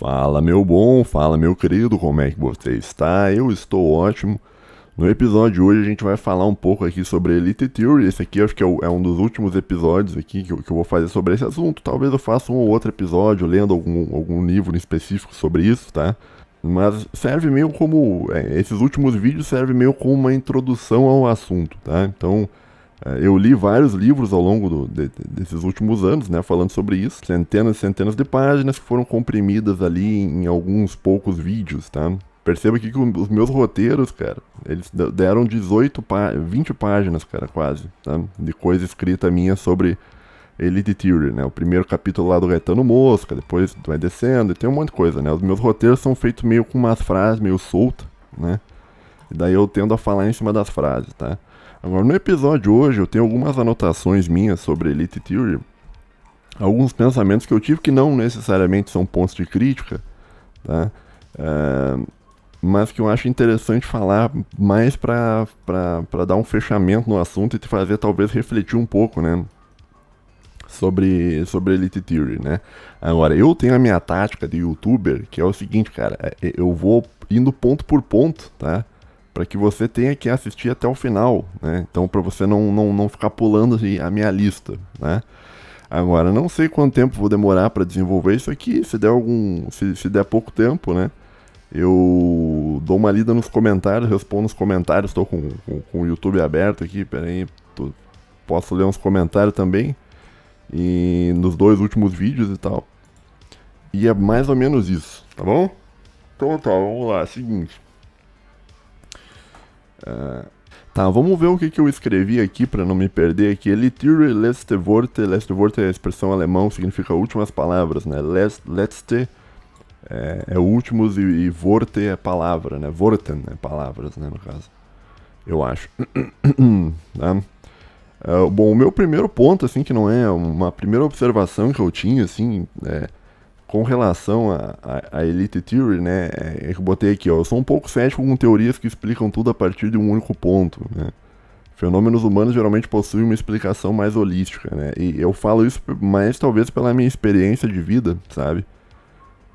Fala meu bom, fala meu querido, como é que você está? Eu estou ótimo. No episódio de hoje a gente vai falar um pouco aqui sobre Elite Theory. Esse aqui acho que é um dos últimos episódios aqui que eu vou fazer sobre esse assunto. Talvez eu faça um ou outro episódio lendo algum livro em específico sobre isso, tá? Mas serve meio como... esses últimos vídeos servem meio como uma introdução ao assunto, tá? Então... eu li vários livros ao longo desses últimos anos, né, falando sobre isso. Centenas e centenas de páginas que foram comprimidas ali em alguns poucos vídeos, tá? Perceba aqui que os meus roteiros, cara, eles deram 20 páginas, cara, quase, tá? De coisa escrita minha sobre Elite Theory, né? O primeiro capítulo lá do Gaetano Mosca, depois vai descendo, e tem um monte de coisa, né? Os meus roteiros são feitos meio com umas frases meio soltas, né? E daí eu tendo a falar em cima das frases, tá? Agora, no episódio de hoje, eu tenho algumas anotações minhas sobre Elite Theory, alguns pensamentos que eu tive que não necessariamente são pontos de crítica, tá? Mas que eu acho interessante falar mais para dar um fechamento no assunto e te fazer talvez refletir um pouco, né? Sobre Elite Theory, né? Agora, eu tenho a minha tática de youtuber, que é o seguinte, cara, eu vou indo ponto por ponto, tá? Para que você tenha que assistir até o final, né? Então, para você não ficar pulando a minha lista, né? Agora, não sei quanto tempo vou demorar para desenvolver isso aqui. Se der pouco tempo, né? Eu dou uma lida nos comentários, respondo nos comentários. Estou com o YouTube aberto aqui, peraí, posso ler uns comentários também. E nos dois últimos vídeos e tal. E é mais ou menos isso, tá bom? Então tá, vamos lá, seguinte. Tá, vamos ver o que eu escrevi aqui para não me perder aqui. Elite Theory, letzte Worte é a expressão alemão, significa últimas palavras, né? Letzte é últimos e Worte é palavra, né? Worten é palavras, né, no caso. Eu acho. Tá? Bom, o meu primeiro ponto, assim, que não é uma primeira observação que eu tinha, assim, com relação a Elite Theory, né, que eu botei aqui, ó, eu sou um pouco cético com teorias que explicam tudo a partir de um único ponto, né. Fenômenos humanos geralmente possuem uma explicação mais holística, né, e eu falo isso mais talvez pela minha experiência de vida, sabe,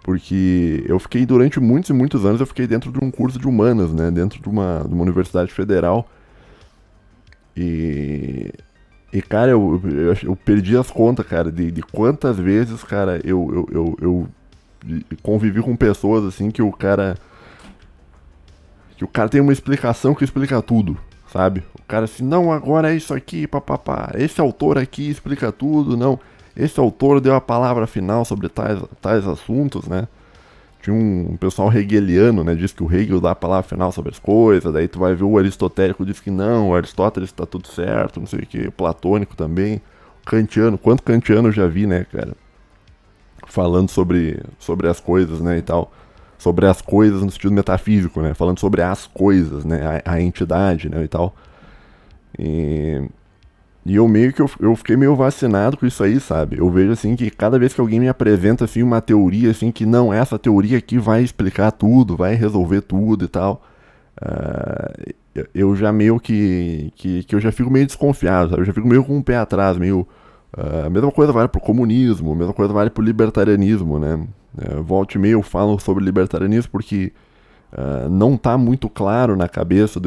porque eu fiquei durante muitos e muitos anos, eu fiquei dentro de um curso de humanas, né, dentro de uma universidade federal, e cara, eu perdi as contas, cara, de quantas vezes, cara, eu convivi com pessoas, assim, que o cara tem uma explicação que explica tudo, sabe? O cara assim, não, agora é isso aqui, papapá, esse autor aqui explica tudo, não, esse autor deu a palavra final sobre tais assuntos, né? Tinha um pessoal hegeliano, né, diz que o Hegel dá a palavra final sobre as coisas, daí tu vai ver o aristotélico diz que não, o Aristóteles tá tudo certo, não sei o que, o platônico também, o kantiano, quanto kantiano eu já vi, né, cara, falando sobre as coisas, né, e tal, sobre as coisas no sentido metafísico, né, falando sobre as coisas, né, a entidade, né, e tal, e eu meio que eu fiquei meio vacinado com isso aí, sabe? Eu vejo assim que cada vez que alguém me apresenta assim uma teoria assim que não, essa teoria aqui vai explicar tudo, vai resolver tudo e tal, eu já meio que eu já fico meio desconfiado, sabe? Eu já fico meio com um pé atrás, meio a mesma coisa vale pro comunismo, a mesma coisa vale pro libertarianismo, né? Volta e meia eu falo sobre libertarianismo porque não tá muito claro na cabeça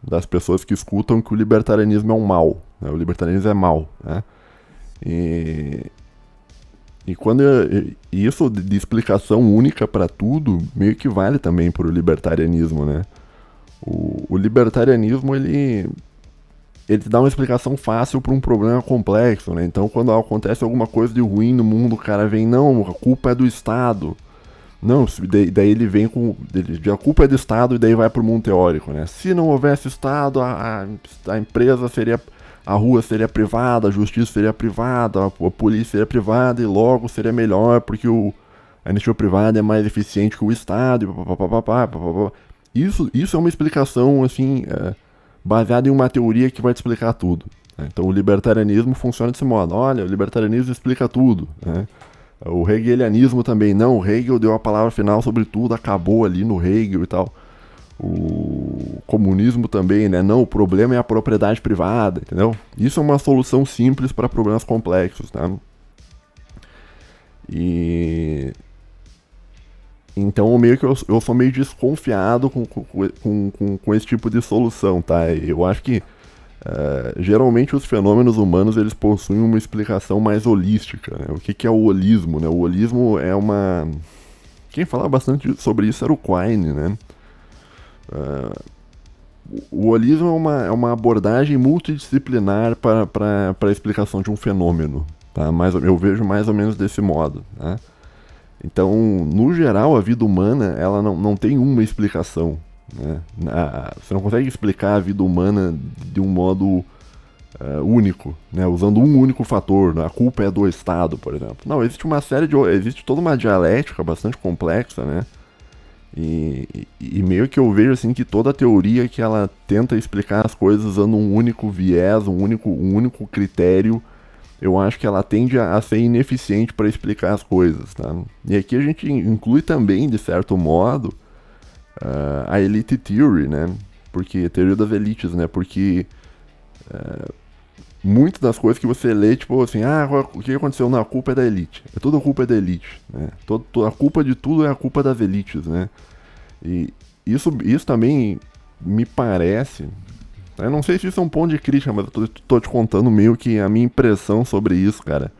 das pessoas que escutam que o libertarianismo é um mal, né? O libertarianismo é mal, né? E quando isso de explicação única para tudo meio que vale também para o libertarianismo, né? O libertarianismo ele dá uma explicação fácil para um problema complexo, né? Então quando acontece alguma coisa de ruim no mundo, o cara vem, não, a culpa é do Estado. Não, daí ele vem com. A culpa é do Estado e daí vai pro mundo teórico, né? Se não houvesse Estado, a empresa seria. A rua seria privada, a justiça seria privada, a polícia seria privada e logo seria melhor porque a iniciativa privada é mais eficiente que o Estado. Isso é uma explicação, assim, baseada em uma teoria que vai te explicar tudo, né? Então o libertarianismo funciona desse modo. Olha, o libertarianismo explica tudo, né? O hegelianismo também não, o Hegel deu a palavra final sobre tudo, acabou ali no Hegel e tal. O comunismo também, né? Não, o problema é a propriedade privada, entendeu? Isso é uma solução simples para problemas complexos, tá? E Então, meio que eu sou meio desconfiado com esse tipo de solução, tá? Eu acho que geralmente os fenômenos humanos eles possuem uma explicação mais holística, né? O que é o holismo, né? O holismo é uma... Quem falava bastante sobre isso era o Quine, né? O holismo é uma abordagem multidisciplinar para a explicação de um fenômeno, tá? Eu vejo mais ou menos desse modo, tá? Então, no geral, a vida humana ela não tem uma explicação, né? Você não consegue explicar a vida humana de um modo único, né? Usando um único fator. Né? A culpa é do Estado, por exemplo. Não, existe toda uma dialética bastante complexa, né? E meio que eu vejo assim que toda teoria que ela tenta explicar as coisas usando um único viés, um único critério, eu acho que ela tende a ser ineficiente para explicar as coisas, tá? E aqui a gente inclui também, de certo modo, a Elite Theory, né? Porque teoria das elites, né? Porque muitas das coisas que você lê, tipo assim, o que aconteceu? Não, a culpa é da elite. É tudo a culpa da elite, né? A culpa de tudo é a culpa das elites, né? E isso também me parece... Eu não sei se isso é um ponto de crítica, mas eu tô te contando meio que a minha impressão sobre isso, cara.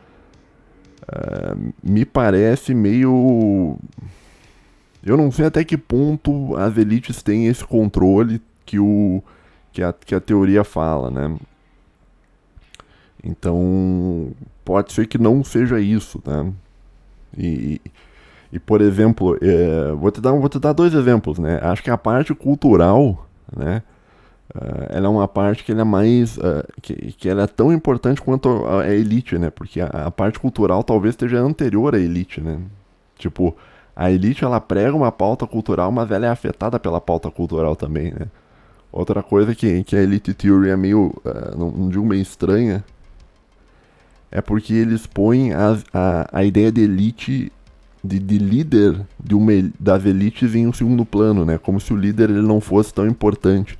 Me parece meio... Eu não sei até que ponto as elites têm esse controle que a teoria fala, né? Então, pode ser que não seja isso, tá? E por exemplo, vou te dar dois exemplos, né? Acho que a parte cultural, né? Ela é uma parte que ela é mais que ela é tão importante quanto a elite, né? Porque a parte cultural talvez esteja anterior à elite, né? Tipo, a elite ela prega uma pauta cultural, mas ela é afetada pela pauta cultural também, né? Outra coisa que a Elite Theory é meio, não digo meio estranha, é porque eles põem a ideia de elite, de líder das elites em um segundo plano, né? Como se o líder ele não fosse tão importante.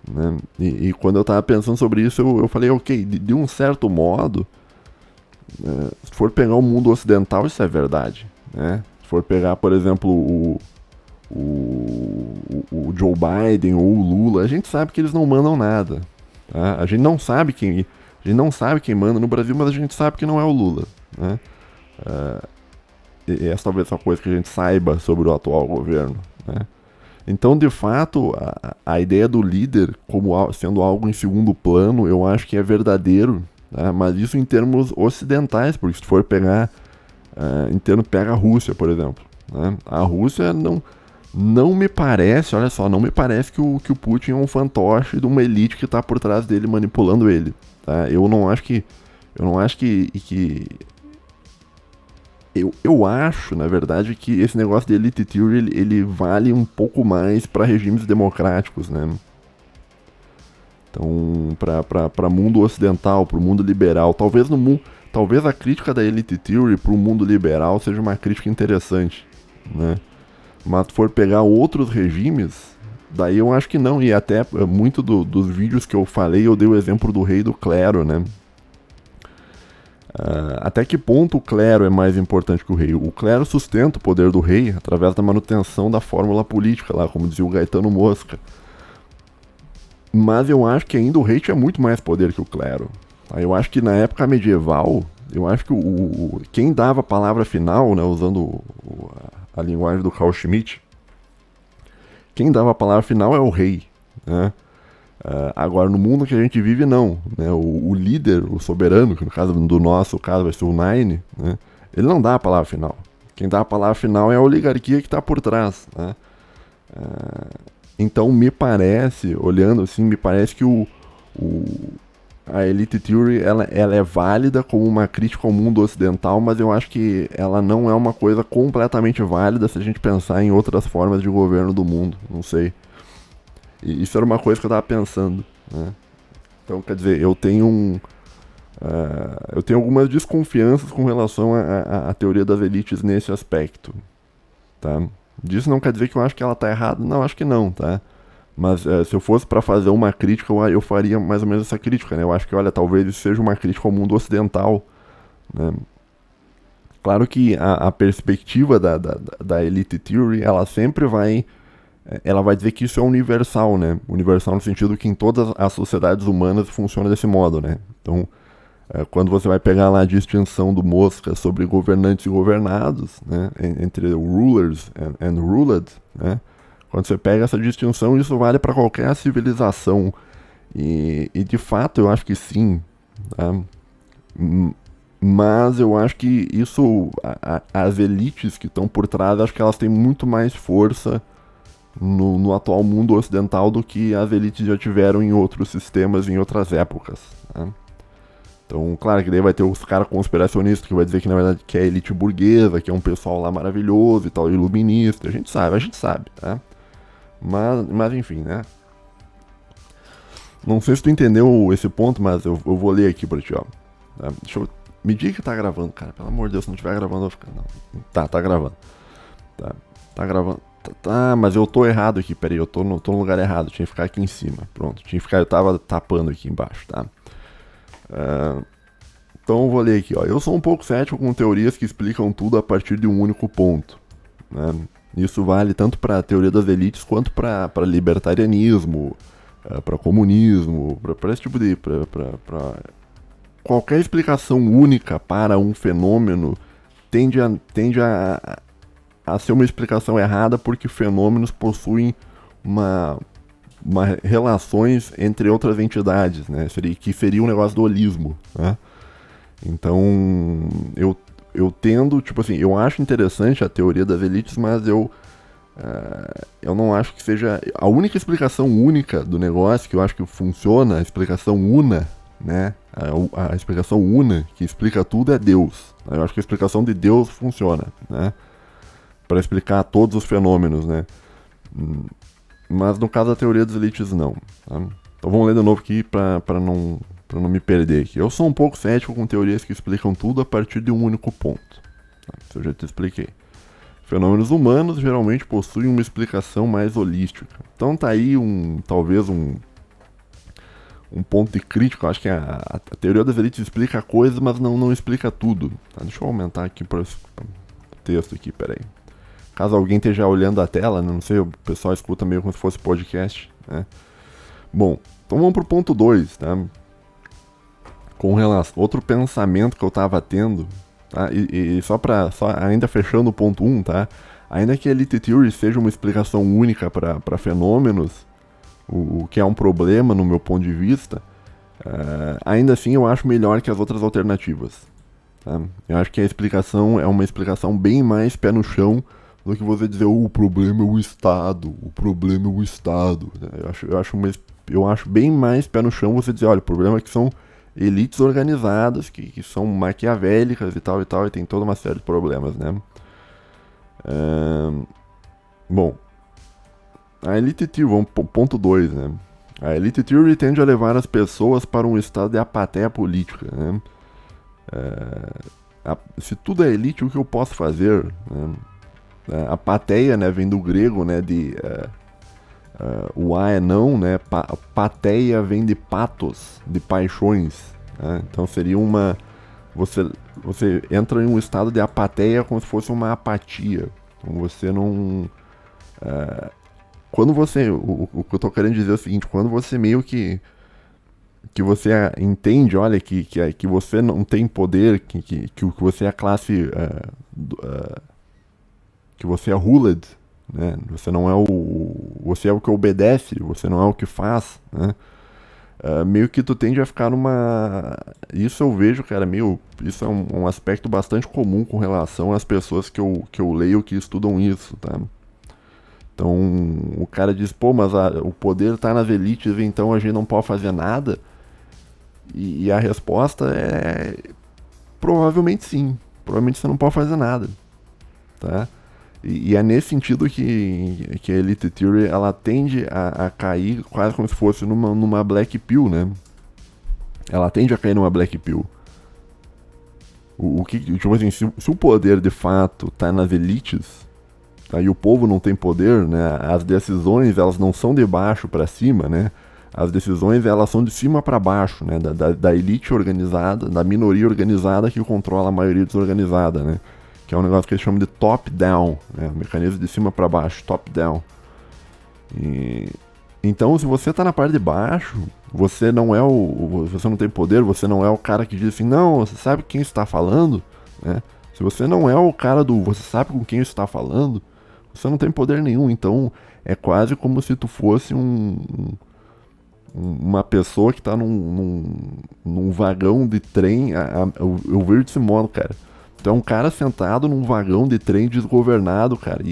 Né? E quando eu tava pensando sobre isso, eu falei, ok, de um certo modo, se for pegar o mundo ocidental, isso é verdade. Né? Se for pegar, por exemplo, o Joe Biden ou o Lula, a gente sabe que eles não mandam nada. Tá? A gente não sabe quem manda no Brasil, mas a gente sabe que não é o Lula. Né? E essa talvez é uma coisa que a gente saiba sobre o atual governo. Né? Então, de fato, a ideia do líder como sendo algo em segundo plano, eu acho que é verdadeiro, tá? Mas isso em termos ocidentais, porque se for pegar, pega a Rússia, por exemplo. Né? A Rússia não me parece, olha só, não me parece que o Putin é um fantoche de uma elite que está por trás dele manipulando ele. Tá? Eu não acho que eu acho, na verdade, que esse negócio de Elite Theory ele vale um pouco mais para regimes democráticos, né? Então, para mundo ocidental, para o mundo liberal, talvez a crítica da Elite Theory para o mundo liberal seja uma crítica interessante, né? Mas se for pegar outros regimes, daí eu acho que não. E até muito dos vídeos que eu falei, eu dei o exemplo do rei e do clero, né? Até que ponto o clero é mais importante que o rei? O clero sustenta o poder do rei através da manutenção da fórmula política, lá, como dizia o Gaetano Mosca. Mas eu acho que ainda o rei tinha muito mais poder que o clero. Eu acho que na época medieval, eu acho que quem dava a palavra final, né, usando a linguagem do Carl Schmitt, quem dava a palavra final é o rei. Né? Agora, no mundo que a gente vive, não. Né? O líder, o soberano, que no caso do nosso caso vai ser o Nine, né? Ele não dá a palavra final. Quem dá a palavra final é a oligarquia que está por trás. Né? Então, me parece, olhando assim, me parece que a Elite Theory ela é válida como uma crítica ao mundo ocidental, mas eu acho que ela não é uma coisa completamente válida se a gente pensar em outras formas de governo do mundo. Não sei. E isso era uma coisa que eu tava pensando, né? Então, quer dizer, eu tenho algumas desconfianças com relação à teoria das elites nesse aspecto, tá? Disso não quer dizer que eu acho que ela tá errada, não, acho que não, tá? Mas se eu fosse para fazer uma crítica, eu faria mais ou menos essa crítica, né? Eu acho que, olha, talvez isso seja uma crítica ao mundo ocidental, né? Claro que a perspectiva da Elite Theory, ela vai dizer que isso é universal, né? Universal no sentido que em todas as sociedades humanas funciona desse modo, né? Então, quando você vai pegar lá a distinção do Mosca sobre governantes e governados, né? Entre rulers and ruled, né? Quando você pega essa distinção, isso vale para qualquer civilização. E de fato eu acho que sim, tá? Mas eu acho que isso, as elites que estão por trás, acho que elas têm muito mais força no atual mundo ocidental do que as elites já tiveram em outros sistemas, em outras épocas. Tá? Então, claro que daí vai ter os caras conspiracionistas que vai dizer que na verdade que é a elite burguesa, que é um pessoal lá maravilhoso e tal, iluminista. A gente sabe, tá? Mas enfim, né? Não sei se tu entendeu esse ponto, mas eu vou ler aqui pra ti, ó. Tá? Me diga que tá gravando, cara. Pelo amor de Deus, se não tiver gravando, eu vou ficar. Não. Tá gravando. Tá gravando. Tá, mas eu tô errado aqui, peraí, eu tô no lugar errado. Tinha que ficar aqui em cima. Pronto, eu tava tapando aqui embaixo, tá? Então eu vou ler aqui, ó. Eu sou um pouco cético com teorias que explicam tudo a partir de um único ponto, né? Isso vale tanto para a teoria das elites quanto para libertarianismo, para comunismo, para esse tipo de... Pra qualquer explicação única para um fenômeno tende a ser uma explicação errada porque fenômenos possuem relações entre outras entidades, né? Que seria um negócio do holismo, né? Então, eu tendo, tipo assim, eu acho interessante a teoria das elites, mas eu não acho que seja a única explicação única do negócio que eu acho que funciona, a explicação una, né? A explicação una que explica tudo é Deus. Eu acho que a explicação de Deus funciona, né? Para explicar todos os fenômenos, né? Mas no caso da teoria das elites, não. Tá? Então vamos ler de novo aqui para não me perder aqui. Eu sou um pouco cético com teorias que explicam tudo a partir de um único ponto. Tá? Isso eu já te expliquei. Fenômenos humanos geralmente possuem uma explicação mais holística. Então tá aí talvez um ponto de crítico. Eu acho que a teoria das elites explica coisas, mas não explica tudo. Tá? Deixa eu aumentar aqui para o texto aqui, peraí. Caso alguém esteja olhando a tela, não sei, o pessoal escuta meio como se fosse podcast, né? Bom, então vamos pro ponto 2, tá? Com relação outro pensamento que eu tava tendo, tá? E só ainda fechando o ponto 1, tá? Ainda que a Elite Theory seja uma explicação única para fenômenos, o que é um problema no meu ponto de vista, ainda assim eu acho melhor que as outras alternativas, tá? Eu acho que a explicação é uma explicação bem mais pé no chão do que você dizer, o problema é o Estado, Eu acho bem mais pé no chão você dizer, olha, o problema é que são elites organizadas, que são maquiavélicas e tal, e tem toda uma série de problemas, né? Bom, a Elite Theory, vamos pro ponto 2, né? A Elite Theory tende a levar as pessoas para um estado de apatia política, né? Se tudo é elite, o que eu posso fazer, né? A pateia, né, vem do grego, né, o A é não, né, pateia vem de patos, de paixões, né? Então seria você entra em um estado de apateia como se fosse uma apatia, então você não... quando você, o que eu tô querendo dizer é o seguinte, quando você meio que você entende, olha, que você não tem poder, que você é a classe... que você é ruled, né? Você não é você é o que obedece, você não é o que faz, né? Meio que tu tende a ficar numa... Isso eu vejo, cara, isso é um aspecto bastante comum com relação às pessoas que eu leio que estudam isso, tá? Então, o cara diz, pô, mas o poder tá nas elites, então a gente não pode fazer nada? E a resposta é... provavelmente sim. Provavelmente você não pode fazer nada, tá? E é nesse sentido que a Elite Theory ela tende a cair quase como se fosse numa Black Pill, né? Ela tende a cair numa Black Pill. Tipo assim, se o poder de fato tá nas elites, tá, e o povo não tem poder, né? As decisões elas não são de baixo para cima, né? as decisões elas são de cima para baixo, né? Da elite organizada, da minoria organizada que controla a maioria desorganizada, né? Que é um negócio que eles chamam de top-down, né? Mecanismo de cima para baixo, top-down. Então, se você tá na parte de baixo, você não é você não tem poder, você não é o cara que diz assim, não, você sabe quem está falando, né? Se você não é o cara você sabe com quem está falando, você não tem poder nenhum. Então, é quase como se tu fosse uma pessoa que tá num vagão de trem. Eu vejo desse modo, cara. Então, um cara sentado num vagão de trem desgovernado, cara,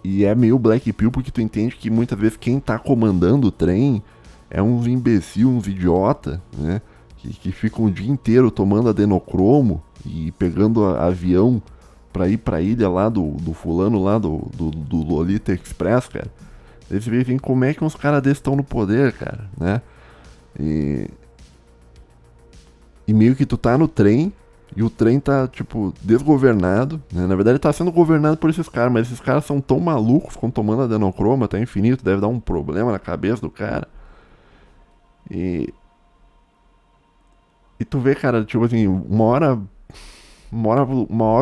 e é meio Black Pill porque tu entende que muitas vezes quem tá comandando o trem é uns imbecil, uns idiota, né? Que ficam o dia inteiro tomando adenocromo e pegando avião pra ir pra ilha lá do fulano lá do Lolita Express, cara. Eles veem como é que uns caras desses estão no poder, cara, né? E meio que tu tá no trem e o trem tá, tipo, desgovernado, né? Na verdade, ele tá sendo governado por esses caras, mas esses caras são tão malucos, ficam tomando adenocroma até infinito, deve dar um problema na cabeça do cara. E tu vê, cara, tipo assim, uma hora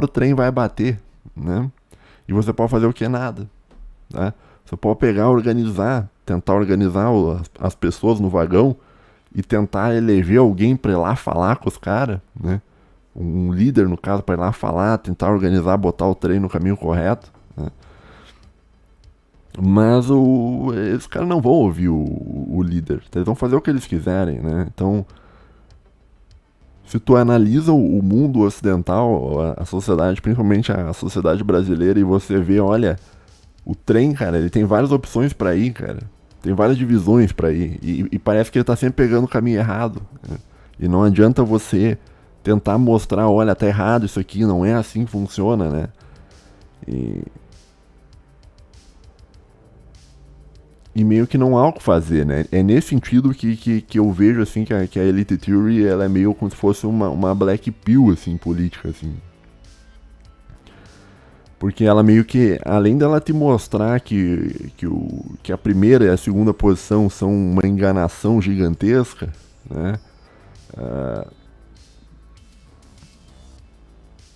o trem vai bater, né? E você pode fazer o que? Nada, tá? Você pode pegar, tentar organizar as pessoas no vagão e tentar eleger alguém pra ir lá falar com os caras, né? Um líder, no caso, pra ir lá falar, tentar organizar, botar o trem no caminho correto, né? Mas esses caras não vão ouvir o líder, eles vão fazer o que eles quiserem, né? Então, se tu analisa o mundo ocidental, a sociedade, principalmente a sociedade brasileira, e você vê, olha, o trem, cara, ele tem várias opções pra ir, cara. Tem várias divisões pra ir. E parece que ele tá sempre pegando o caminho errado, né? E não adianta você tentar mostrar, olha, tá errado isso aqui, não é assim que funciona, né? E meio que não há o que fazer, né? É nesse sentido que eu vejo, assim, que a Elite Theory, ela é meio como se fosse uma black pill, assim, política, assim. Porque ela meio que, além dela te mostrar que a primeira e a segunda posição são uma enganação gigantesca, né?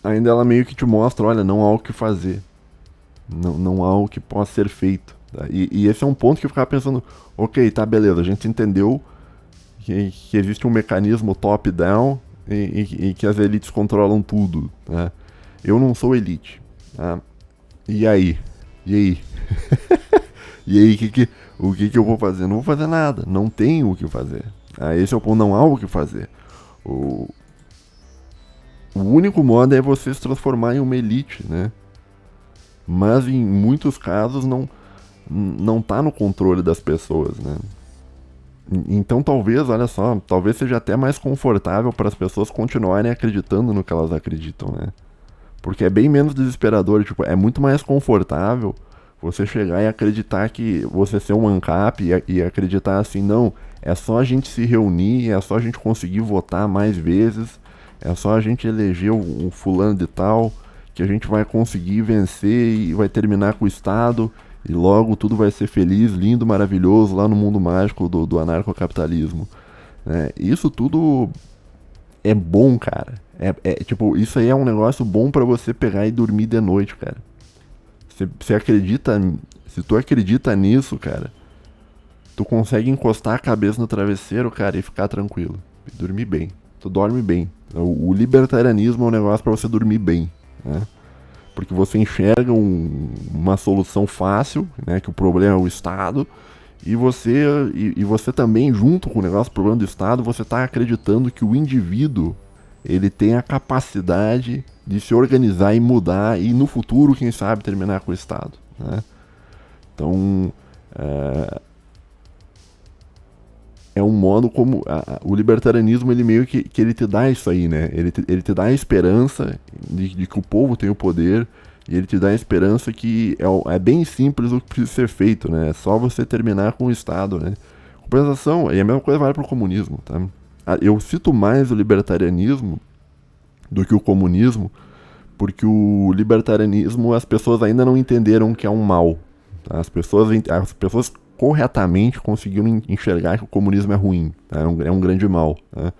Ainda ela meio que te mostra, olha, não há o que fazer. Não há o que possa ser feito. Tá? E esse é um ponto que eu ficava pensando, ok, tá, beleza, a gente entendeu que existe um mecanismo top-down e que as elites controlam tudo. Né? Eu não sou elite. Tá? E aí? E aí? E aí, o que eu vou fazer? Não vou fazer nada. Não tenho o que fazer. Esse é o ponto, não há o que fazer. O único modo é você se transformar em uma elite, né? Mas em muitos casos não tá no controle das pessoas, né? Então talvez, olha só, talvez seja até mais confortável para as pessoas continuarem acreditando no que elas acreditam, né? Porque é bem menos desesperador, tipo, é muito mais confortável você chegar e acreditar que você ser um ANCAP e acreditar assim, não, é só a gente se reunir, é só a gente conseguir votar mais vezes, é só a gente eleger um fulano de tal, que a gente vai conseguir vencer e vai terminar com o Estado e logo tudo vai ser feliz, lindo, maravilhoso lá no mundo mágico do anarcocapitalismo. Né? Isso tudo é bom, cara. Tipo, isso aí é um negócio bom pra você pegar e dormir de noite, cara. Você acredita, se tu acredita nisso, cara, tu consegue encostar a cabeça no travesseiro, cara, e ficar tranquilo. E dormir bem. Tu dorme bem. O libertarianismo é um negócio pra você dormir bem, né? Porque você enxerga uma solução fácil, né? Que o problema é o Estado. E você também, junto com o negócio, o problema do Estado, você tá acreditando que o indivíduo ele tem a capacidade de se organizar e mudar e no futuro, quem sabe, terminar com o Estado, né? Então, é um modo como o libertarianismo, ele meio que ele te dá isso aí, né? Ele te dá a esperança de que o povo tem o poder e ele te dá a esperança que é bem simples o que precisa ser feito, né? É só você terminar com o Estado, né? Compensação, e a mesma coisa vale para o comunismo, tá? Eu cito mais o libertarianismo do que o comunismo, porque o libertarianismo as pessoas ainda não entenderam que é um mal. Tá? As pessoas corretamente conseguiram enxergar que o comunismo é ruim, tá? É um grande mal, né?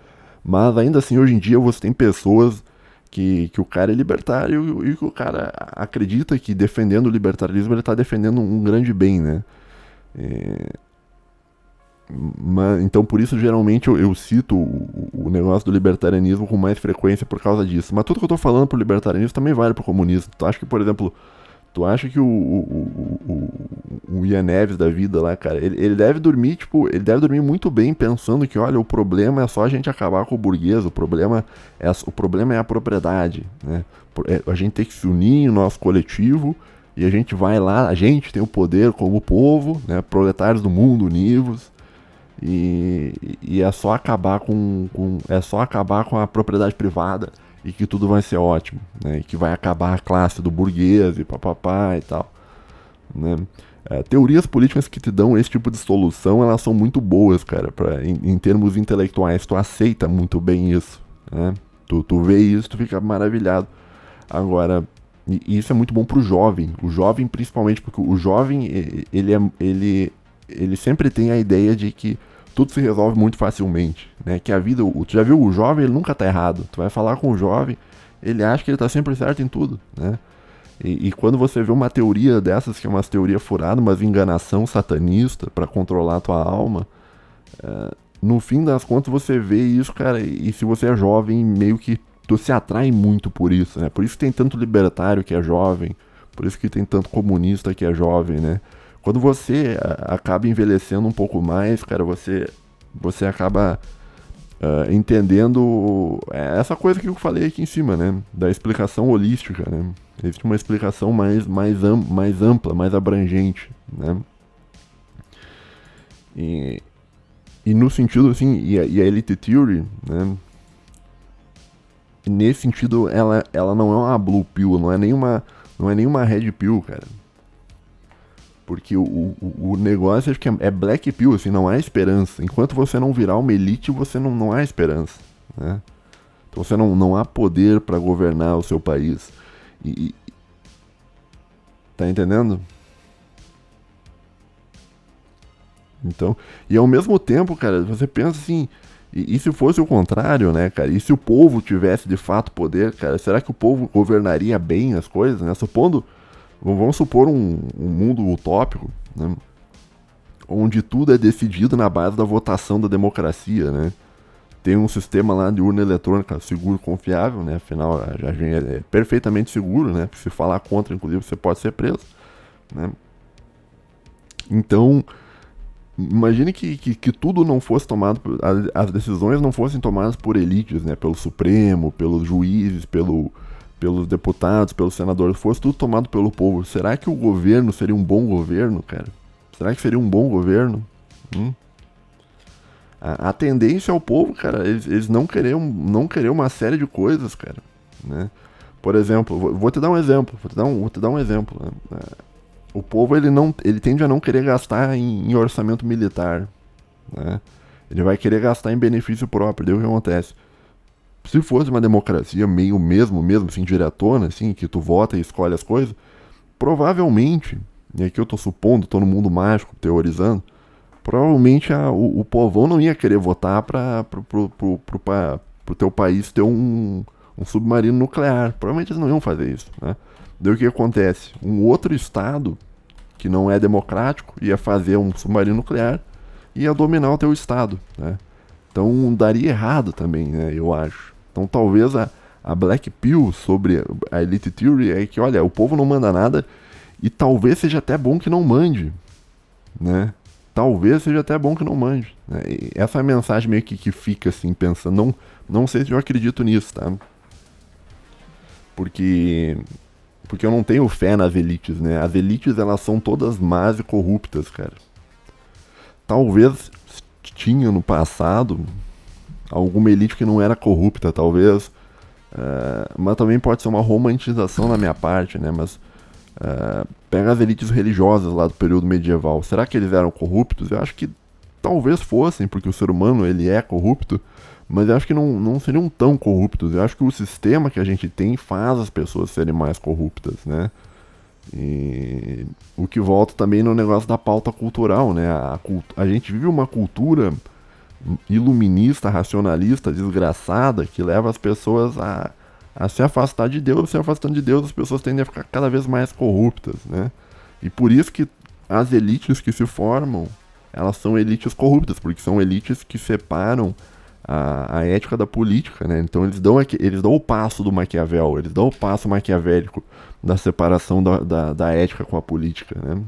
Mas ainda assim, hoje em dia, você tem pessoas que o cara é libertário e que o cara acredita que defendendo o libertarismo ele está defendendo um grande bem, né? Então por isso geralmente eu cito o negócio do libertarianismo com mais frequência por causa disso. Mas tudo que eu tô falando pro libertarianismo também vale pro comunismo. Tu acha que, por exemplo, tu acha que o Ian Neves da vida lá, cara, ele deve dormir, tipo, ele deve dormir muito bem pensando que, olha, o problema é só a gente acabar com o burguês, o problema é a propriedade, né? A gente tem que se unir no nosso coletivo e a gente vai lá, a gente tem o poder como povo, né? Proletários do mundo univos. E é só acabar com a propriedade privada e que tudo vai ser ótimo, né? E que vai acabar a classe do burguês e papapá e tal, né? Teorias políticas que te dão esse tipo de solução, elas são muito boas, cara, em termos intelectuais. Tu aceita muito bem isso, né? Tu vê isso, tu fica maravilhado. Agora, isso é muito bom pro jovem. O jovem, principalmente, porque o jovem, ele sempre tem a ideia de que tudo se resolve muito facilmente, né? Que a vida, tu já viu, o jovem, ele nunca tá errado. Tu vai falar com o jovem, ele acha que ele tá sempre certo em tudo, né? E quando você vê uma teoria dessas, que é uma teoria furada, uma enganação satanista para controlar a tua alma, no fim das contas você vê isso, cara, e se você é jovem, meio que tu se atrai muito por isso, né? Por isso que tem tanto libertário que é jovem, por isso que tem tanto comunista que é jovem, né? Quando você acaba envelhecendo um pouco mais, cara, você acaba entendendo essa coisa que eu falei aqui em cima, né? Da explicação holística, né? Existe uma explicação mais ampla, mais abrangente, né? E no sentido, assim, e a Elite Theory, né? Nesse sentido, ela não é uma Blue Pill, não é nenhuma Red Pill, cara. Porque o negócio, acho que é Black Pill, assim, não há esperança. Enquanto você não virar uma elite, você não há esperança, né? Então você não há poder para governar o seu país. Tá entendendo? Então, e ao mesmo tempo, cara, você pensa assim, e se fosse o contrário, né, cara? E se o povo tivesse de fato poder, cara, será que o povo governaria bem as coisas, né? Vamos supor um mundo utópico, né? Onde tudo é decidido na base da votação da democracia, né? Tem um sistema lá de urna eletrônica seguro, confiável, né? Afinal, é perfeitamente seguro, né? Se falar contra, inclusive, você pode ser preso, né? Então, imagine que tudo não fosse tomado, as decisões não fossem tomadas por elites, né? Pelo Supremo, pelos juízes, pelos deputados, pelos senadores, fosse tudo tomado pelo povo. Será que o governo seria um bom governo, cara? Será que seria um bom governo? A tendência ao povo, cara, eles não querer uma série de coisas, cara, né? Por exemplo, vou te dar um exemplo, né? O povo, ele tende a não querer gastar em orçamento militar, né? Ele vai querer gastar em benefício próprio. Daí o que acontece? Se fosse uma democracia meio mesmo, assim, diretona, assim, que tu vota e escolhe as coisas, provavelmente, e aqui eu tô supondo, tô no mundo mágico, teorizando, provavelmente o povão não ia querer votar pro teu país ter um submarino nuclear. Provavelmente eles não iam fazer isso, né? Daí o que acontece? Um outro estado, que não é democrático, ia fazer um submarino nuclear e ia dominar o teu estado, né? Então daria errado também, né, eu acho. Então talvez a Black Pill sobre a Elite Theory é que, olha, o povo não manda nada e talvez seja até bom que não mande, né? Talvez seja até bom que não mande, né? E essa é a mensagem meio que fica assim, pensando. Não sei se eu acredito nisso, tá? Porque eu não tenho fé nas elites, né? As elites, elas são todas más e corruptas, cara. Talvez tinha no passado alguma elite que não era corrupta, talvez. Mas também pode ser uma romantização na minha parte, né? Mas pega as elites religiosas lá do período medieval. Será que eles eram corruptos? Eu acho que talvez fossem, porque o ser humano, ele é corrupto. Mas eu acho que não seriam tão corruptos. Eu acho que o sistema que a gente tem faz as pessoas serem mais corruptas, né? E o que volta também no negócio da pauta cultural, né? A gente vive uma cultura iluminista, racionalista, desgraçada, que leva as pessoas a se afastar de Deus. Se afastando de Deus, as pessoas tendem a ficar cada vez mais corruptas, né? E por isso que as elites que se formam, elas são elites corruptas, porque são elites que separam a ética da política, né? Então eles dão o passo do Maquiavel, eles dão o passo maquiavélico da separação da ética com a política, né?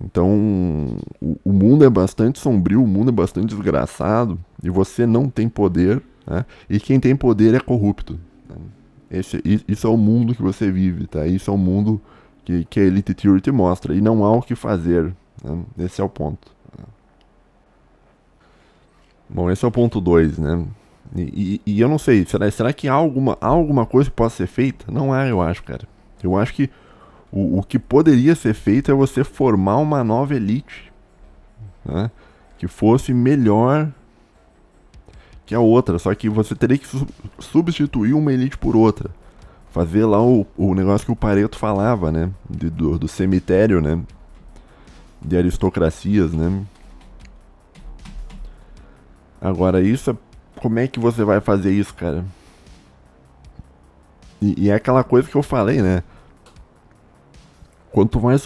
Então, o mundo é bastante sombrio, o mundo é bastante desgraçado, e você não tem poder, né? E quem tem poder é corrupto. Né? Isso é o mundo que você vive, tá? Isso é o mundo que a Elite Theory te mostra, e não há o que fazer. Né? Esse é o ponto. Bom, esse é o ponto 2, né? E eu não sei, será que há alguma coisa que possa ser feita? Não há, eu acho, cara. Eu acho que o que poderia ser feito é você formar uma nova elite, né? Que fosse melhor que a outra, só que você teria que substituir uma elite por outra. Fazer lá o negócio que o Pareto falava, né? Do cemitério, né? De aristocracias, né? Agora, como é que você vai fazer isso, cara? E é aquela coisa que eu falei, né? Quanto mais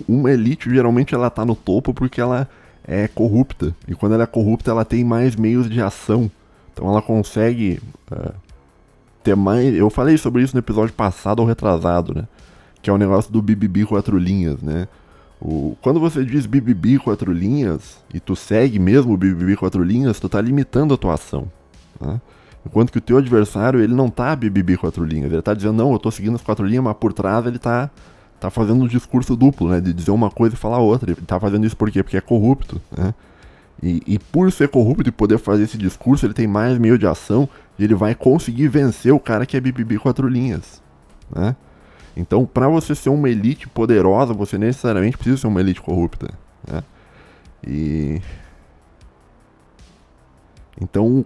uma elite, geralmente ela tá no topo porque ela é corrupta. E quando ela é corrupta, ela tem mais meios de ação. Então ela consegue ter mais... Eu falei sobre isso no episódio passado ou retrasado, né? Que é o negócio do BBB 4 linhas, né? Quando você diz BBB 4 linhas e tu segue mesmo o BBB 4 linhas, tu tá limitando a tua ação. Né? Enquanto que o teu adversário, ele não tá BBB 4 linhas. Ele tá dizendo, não, eu tô seguindo as 4 linhas, mas por trás ele tá fazendo um discurso duplo, né? De dizer uma coisa e falar outra. Ele tá fazendo isso por quê? Porque é corrupto, né? E por ser corrupto e poder fazer esse discurso, ele tem mais meio de ação e ele vai conseguir vencer o cara que é BBB 4 linhas, né? Então, para você ser uma elite poderosa, você necessariamente precisa ser uma elite corrupta, né? Então,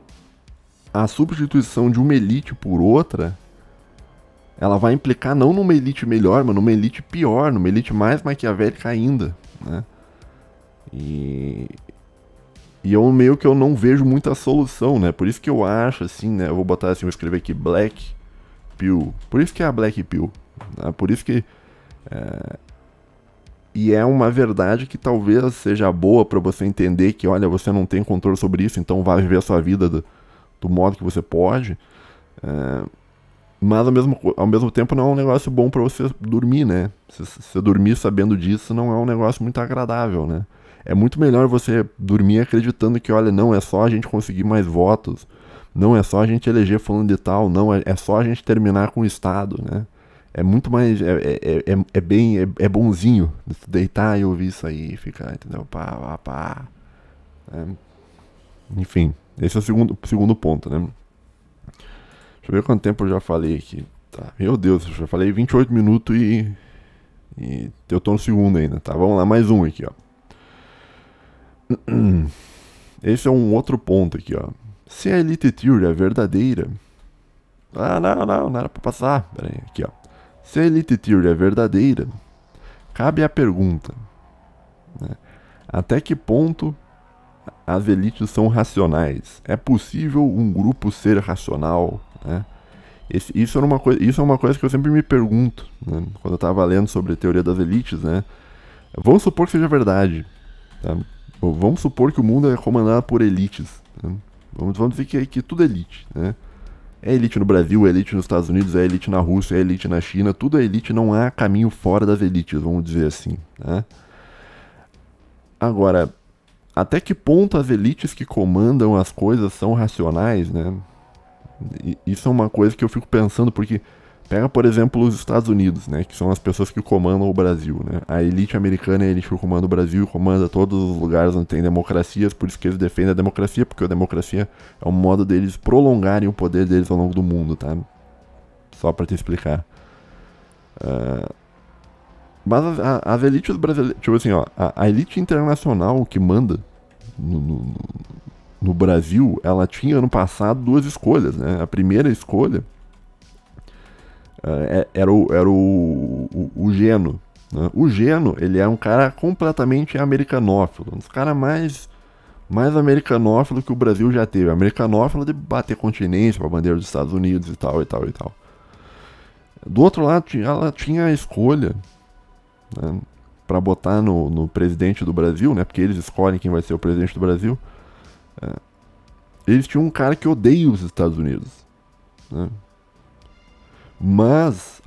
a substituição de uma elite por outra, ela vai implicar não numa elite melhor, mas numa elite pior, numa elite mais maquiavélica ainda, né? E eu meio que eu não vejo muita solução, né? Por isso que eu acho, assim, né? Eu vou botar assim, vou escrever aqui Black Pill. Por isso que é a Black Pill. Né? Por isso que... E é uma verdade que talvez seja boa para você entender que, olha, você não tem controle sobre isso, então vai viver a sua vida do modo que você pode. Mas ao mesmo tempo não é um negócio bom para você dormir, né? Se você dormir sabendo disso, não é um negócio muito agradável, né? É muito melhor você dormir acreditando que, olha, não é só a gente conseguir mais votos, não é só a gente eleger fulano de tal, não, é só a gente terminar com o Estado, né? É muito mais, é bonzinho deitar e ouvir isso aí, ficar, entendeu? Pá. Enfim, esse é o segundo ponto, né? Deixa eu ver quanto tempo eu já falei aqui. Tá, meu Deus, eu já falei 28 minutos e eu tô no segundo ainda, tá? Vamos lá, mais um aqui, ó. Esse é um outro ponto aqui, ó. Se a Elite Theory é verdadeira... não era pra passar. Pera aí, aqui, ó. Se a Elite Theory é verdadeira, cabe a pergunta, né? Até que ponto as elites são racionais? É possível um grupo ser racional, né? Isso é uma coisa que eu sempre me pergunto, né? Quando eu estava lendo sobre a teoria das elites, né? Vamos supor que seja verdade, tá? Vamos supor que o mundo é comandado por elites, né? Vamos dizer que tudo é elite, né? É elite no Brasil, é elite nos Estados Unidos, é elite na Rússia, é elite na China, tudo é elite, não há caminho fora das elites, vamos dizer assim, né? Agora, até que ponto as elites que comandam as coisas são racionais, né? Isso é uma coisa que eu fico pensando, porque pega, por exemplo, os Estados Unidos, né? Que são as pessoas que comandam o Brasil, né? A elite americana é a elite que comanda o Brasil, comanda todos os lugares onde tem democracias, por isso que eles defendem a democracia, porque a democracia é um modo deles prolongarem o poder deles ao longo do mundo, tá? Só pra te explicar. Mas as elites brasileiras, tipo assim, ó, a elite internacional que manda no Brasil, ela tinha ano passado duas escolhas, né? A primeira escolha Era o Geno. Né? O Geno, ele é um cara completamente americanófilo, um dos caras mais americanófilo que o Brasil já teve. Americanófilo de bater continência pra bandeira dos Estados Unidos e tal, e tal, e tal. Do outro lado, ela tinha a escolha, né, para botar no presidente do Brasil, né, porque eles escolhem quem vai ser o presidente do Brasil. Eles tinham um cara que odeia os Estados Unidos. Né? Mas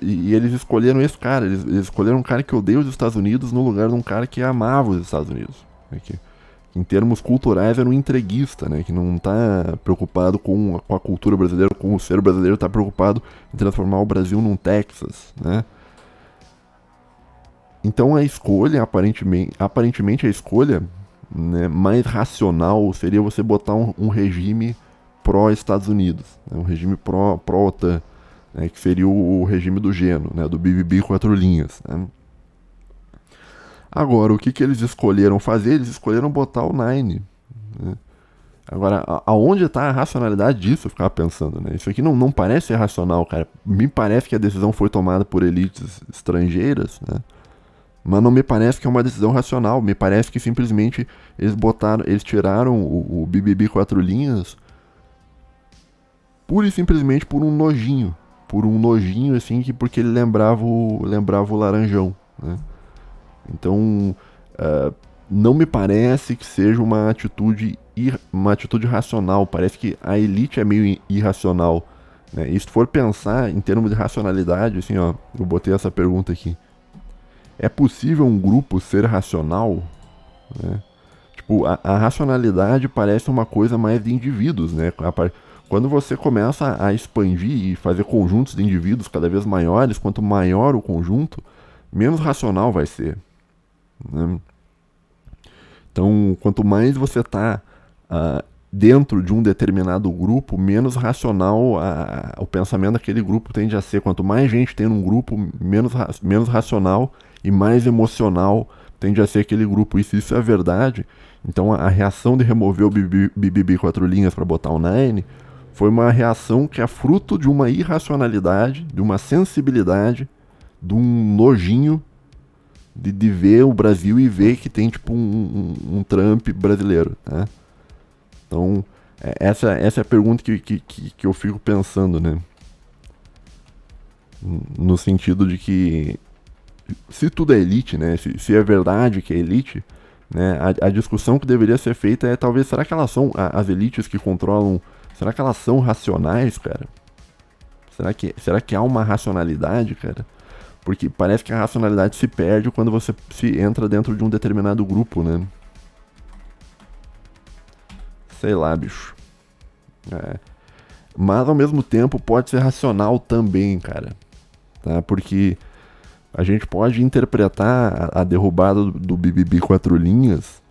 eles escolheram esse cara. Eles escolheram um cara que odeia os Estados Unidos no lugar de um cara que amava os Estados Unidos. Né? Que, em termos culturais, era um entreguista, né? Que não está preocupado com a cultura brasileira, com o ser brasileiro, está preocupado em transformar o Brasil num Texas, né? Então a escolha, aparentemente a escolha, né, mais racional seria você botar um regime pró-Estados Unidos, né, um regime pró-OTAN, né, que seria o regime do Geno, né, do BBB 4 linhas. Né. Agora, o que eles escolheram fazer? Eles escolheram botar o Nine. Né. Agora, aonde está a racionalidade disso? Eu ficava pensando, né? Isso aqui não parece ser racional, cara. Me parece que a decisão foi tomada por elites estrangeiras, né? Mas não me parece que é uma decisão racional. Me parece que simplesmente eles tiraram o BBB 4 linhas pura e simplesmente por um nojinho. Por um nojinho, assim, porque ele lembrava o Laranjão, né? Então, não me parece que seja uma atitude racional. Parece que a elite é meio irracional, né? E se for pensar em termos de racionalidade, assim, ó, eu botei essa pergunta aqui. É possível um grupo ser racional? Né? Tipo, a racionalidade parece uma coisa mais de indivíduos, né? Quando você começa a expandir e fazer conjuntos de indivíduos cada vez maiores, quanto maior o conjunto, menos racional vai ser. Né? Então, quanto mais você está dentro de um determinado grupo, menos racional o pensamento daquele grupo tende a ser. Quanto mais gente tem num grupo, menos racional e mais emocional tende a ser aquele grupo. E se isso é verdade, então a reação de remover o BBB 4 linhas para botar o Nine foi uma reação que é fruto de uma irracionalidade, de uma sensibilidade, de um nojinho de ver o Brasil e ver que tem tipo um Trump brasileiro, né? Então, essa é a pergunta que eu fico pensando, né? No sentido de que se tudo é elite, né? Se é verdade que é elite, né? A discussão que deveria ser feita é talvez, será que elas são as elites que controlam, será que elas são racionais, cara? Será que há uma racionalidade, cara? Porque parece que a racionalidade se perde quando você se entra dentro de um determinado grupo, né? Sei lá, bicho. Mas ao mesmo tempo pode ser racional também, cara. Tá? Porque a gente pode interpretar a derrubada do BBB 4 linhas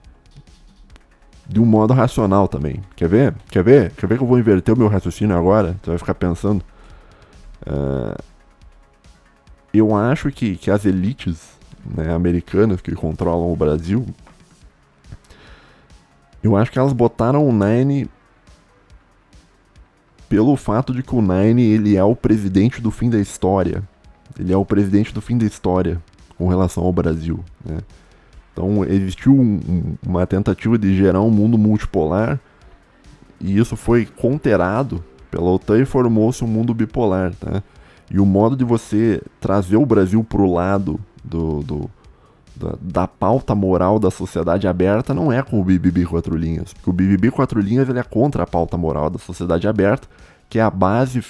de um modo racional também. Quer ver? Quer ver que eu vou inverter o meu raciocínio agora? Você vai ficar pensando. Eu acho que as elites, né, americanas que controlam o Brasil, eu acho que elas botaram o Nine pelo fato de que o Nine, ele é o presidente do fim da história. Ele é o presidente do fim da história com relação ao Brasil, né? Então existiu uma tentativa de gerar um mundo multipolar e isso foi conterrado pela OTAN e formou-se um mundo bipolar, tá? E o modo de você trazer o Brasil pro lado da pauta moral da sociedade aberta não é com o BBB 4 linhas. Porque o BBB 4 linhas ele é contra a pauta moral da sociedade aberta, que é a base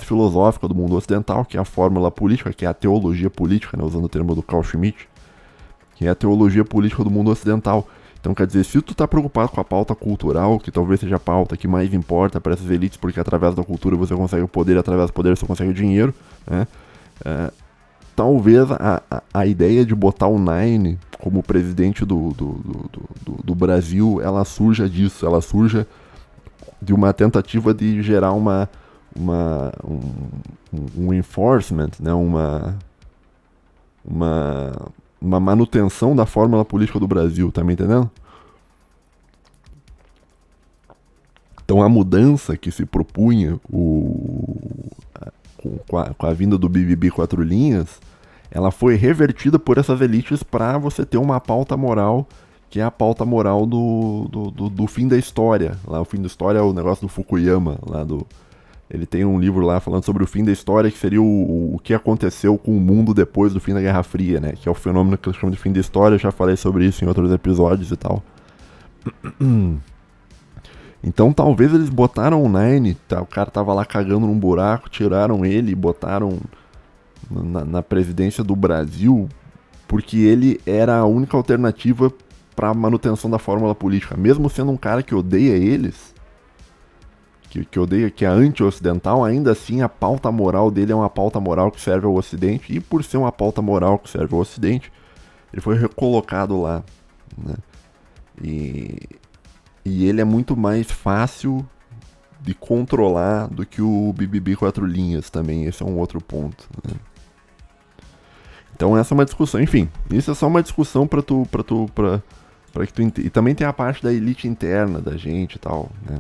filosófica do mundo ocidental, que é a fórmula política, que é a teologia política, né, usando o termo do Carl Schmitt, que é a teologia política do mundo ocidental. Então, quer dizer, se tu tá preocupado com a pauta cultural, que talvez seja a pauta que mais importa para essas elites, porque através da cultura você consegue o poder, através do poder você consegue o dinheiro, né? Talvez a ideia de botar o Nine como presidente do Brasil, ela surja disso, ela surja de uma tentativa de gerar um enforcement, né? Uma manutenção da fórmula política do Brasil, tá me entendendo? Então a mudança que se propunha com a vinda do BBB 4 linhas, ela foi revertida por essas elites para você ter uma pauta moral, que é a pauta moral do fim da história. Lá, o fim da história é o negócio do Fukuyama, ele tem um livro lá falando sobre o fim da história, que seria o que aconteceu com o mundo depois do fim da Guerra Fria, né? Que é o fenômeno que eles chamam de fim da história, eu já falei sobre isso em outros episódios e tal. Então talvez eles botaram o Nine, tá? O cara tava lá cagando num buraco, tiraram ele e botaram na presidência do Brasil, porque ele era a única alternativa para a manutenção da fórmula política. Mesmo sendo um cara que odeia eles, que odeia, que é anti-ocidental, ainda assim a pauta moral dele é uma pauta moral que serve ao Ocidente, e por ser uma pauta moral que serve ao Ocidente, ele foi recolocado lá, né? E ele é muito mais fácil de controlar do que o BBB 4 linhas também, esse é um outro ponto, né? Então essa é uma discussão, enfim, isso é só uma discussão pra que tu entenda. E também tem a parte da elite interna da gente e tal, né?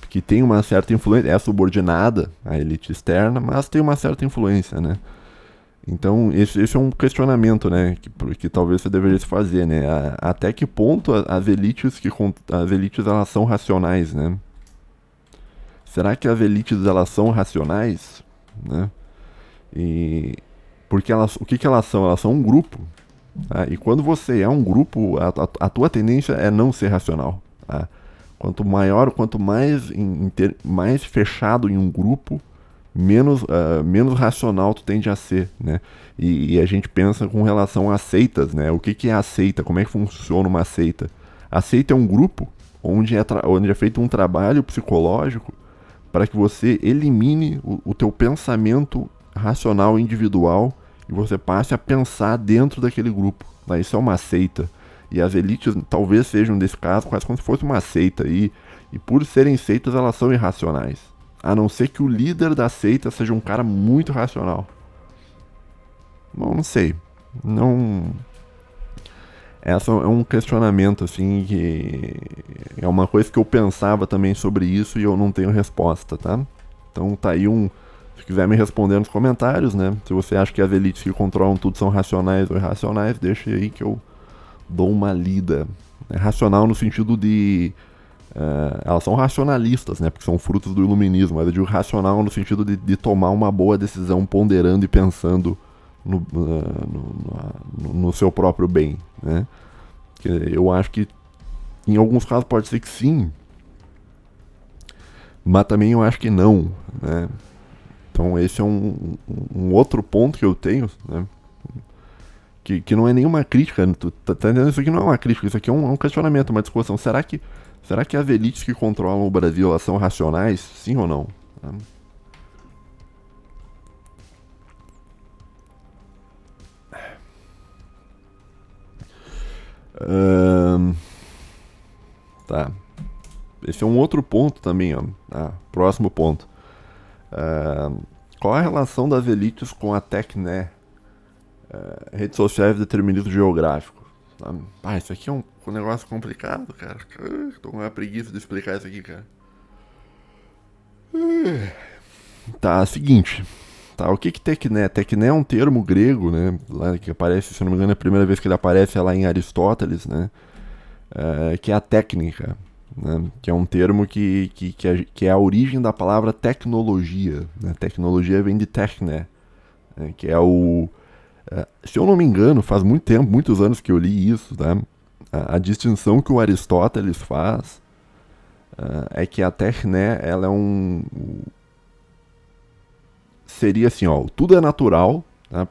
Que tem uma certa influência, é subordinada à elite externa, mas tem uma certa influência, né? Então esse é um questionamento, né, que talvez você deveria se fazer, né? Até que ponto as elites elas são racionais, né? Será que as elites elas são racionais, né? E porque o que elas são? Elas são um grupo, tá? E quando você é um grupo, a tua tendência é não ser racional, tá? Quanto mais fechado em um grupo, menos racional tu tende a ser, né? E a gente pensa com relação a seitas, né? O que é a seita? Como é que funciona uma seita? A seita é um grupo onde é feito um trabalho psicológico para que você elimine o teu pensamento racional individual e você passe a pensar dentro daquele grupo. Né? Isso é uma seita. E as elites talvez sejam, desse caso, quase como se fosse uma seita. E por serem seitas, elas são irracionais. A não ser que o líder da seita seja um cara muito racional. Bom, não sei. Não... Essa é um questionamento, assim, que é uma coisa que eu pensava também sobre isso e eu não tenho resposta, tá? Então tá aí se quiser me responder nos comentários, né? Se você acha que as elites que controlam tudo são racionais ou irracionais, deixa aí que eu dou uma lida. É racional no sentido de... elas são racionalistas, né? Porque são frutos do iluminismo. Mas eu digo racional no sentido de tomar uma boa decisão, ponderando e pensando no seu próprio bem, né? Eu acho que em alguns casos pode ser que sim, mas também eu acho que não, né? Então esse é um outro ponto que eu tenho, né? Que não é nenhuma crítica, tu tá entendendo? Isso aqui não é uma crítica, isso aqui é um questionamento, uma discussão. Será que as elites que controlam o Brasil, elas são racionais? Sim ou não? Tá. Esse é um outro ponto também, ó. Próximo ponto. Qual a relação das elites com a TechNet? Redes sociais de determinismo geográfico. Isso aqui é um negócio complicado, cara. Tô com uma preguiça de explicar isso aqui, cara. Tá, seguinte. Tá, o que TechNet? TechNet é um termo grego, né? Lá que aparece, se não me engano, a primeira vez que ele aparece é lá em Aristóteles, né? Que é a técnica, né? Que é um termo que é a origem da palavra tecnologia, né? Tecnologia vem de techne, né? Que é se eu não me engano, faz muito tempo, muitos anos que eu li isso, tá? A distinção que o Aristóteles faz é que a techne, ela é seria assim, ó, tudo é natural, tá?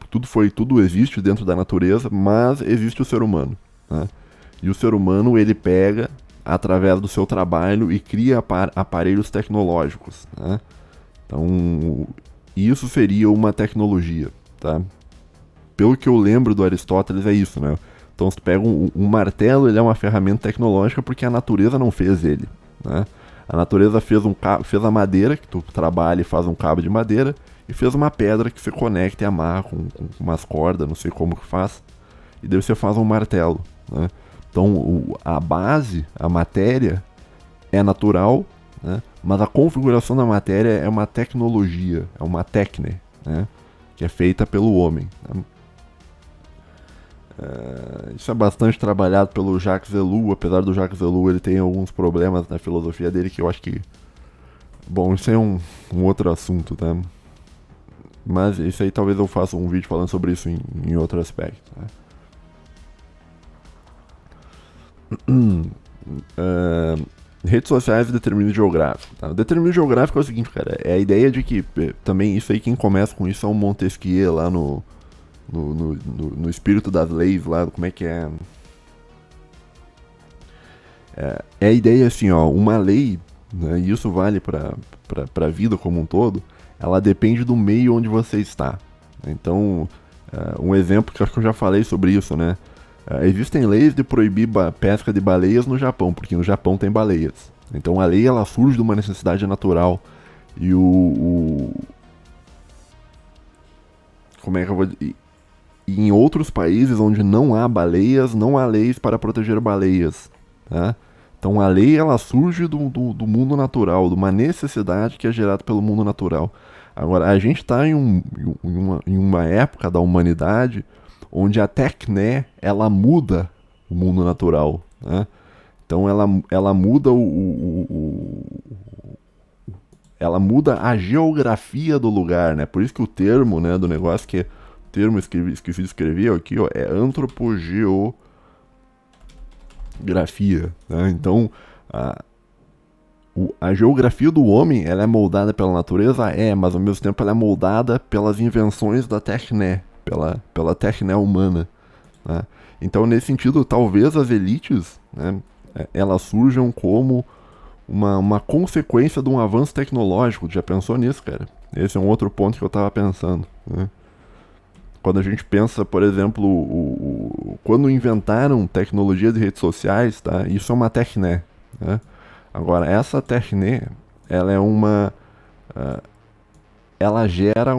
Tudo existe dentro da natureza, mas existe o ser humano, tá? E o ser humano, ele pega, através do seu trabalho, e cria aparelhos tecnológicos, né? Então, isso seria uma tecnologia, tá? Pelo que eu lembro do Aristóteles, é isso, né? Então, você pega um martelo, ele é uma ferramenta tecnológica porque a natureza não fez ele, né? A natureza fez a madeira, que tu trabalha e faz um cabo de madeira, e fez uma pedra que você conecta e amarra com umas cordas, não sei como que faz, e daí você faz um martelo, né? Então, a base, a matéria, é natural, né? Mas a configuração da matéria é uma tecnologia, é uma técnica, né? Que é feita pelo homem. Né? Isso é bastante trabalhado pelo Jacques Ellul, apesar do Jacques Ellul ele tem alguns problemas na filosofia dele que eu acho que... Bom, isso é um outro assunto, tá? Mas isso aí talvez eu faça um vídeo falando sobre isso em outro aspecto. Tá? Redes sociais e determinismo geográfico. Tá? O determinismo geográfico é o seguinte, cara, é a ideia de que, também isso aí, quem começa com isso é o Montesquieu lá no espírito das leis lá, como é que é? É a ideia assim, ó, uma lei, né, e isso vale para a vida como um todo, ela depende do meio onde você está. Então, um exemplo que eu acho que eu já falei sobre isso, né? Existem leis de proibir pesca de baleias no Japão, porque no Japão tem baleias. Então a lei ela surge de uma necessidade natural. E como é que eu vou dizer? E em outros países onde não há baleias, não há leis para proteger baleias. Tá? Então a lei ela surge do mundo natural, de uma necessidade que é gerada pelo mundo natural. Agora, a gente está em uma época da humanidade onde a tecné ela muda o mundo natural. Né? Então ela muda ela muda a geografia do lugar. Né? Por isso que o termo, né, do negócio que termo esqueci de escrever aqui, ó, é antropogeografia. Né? Então, a geografia do homem ela é moldada pela natureza, mas ao mesmo tempo ela é moldada pelas invenções da tecné, pela tecné humana. Né? Então, nesse sentido, talvez as elites, né, elas surjam como uma consequência de um avanço tecnológico. Já pensou nisso, cara? Esse é um outro ponto que eu estava pensando. Né? Quando a gente pensa, por exemplo, quando inventaram tecnologia de redes sociais, tá? Isso é uma tecné. Né? Agora, essa tecné, ela é ela gera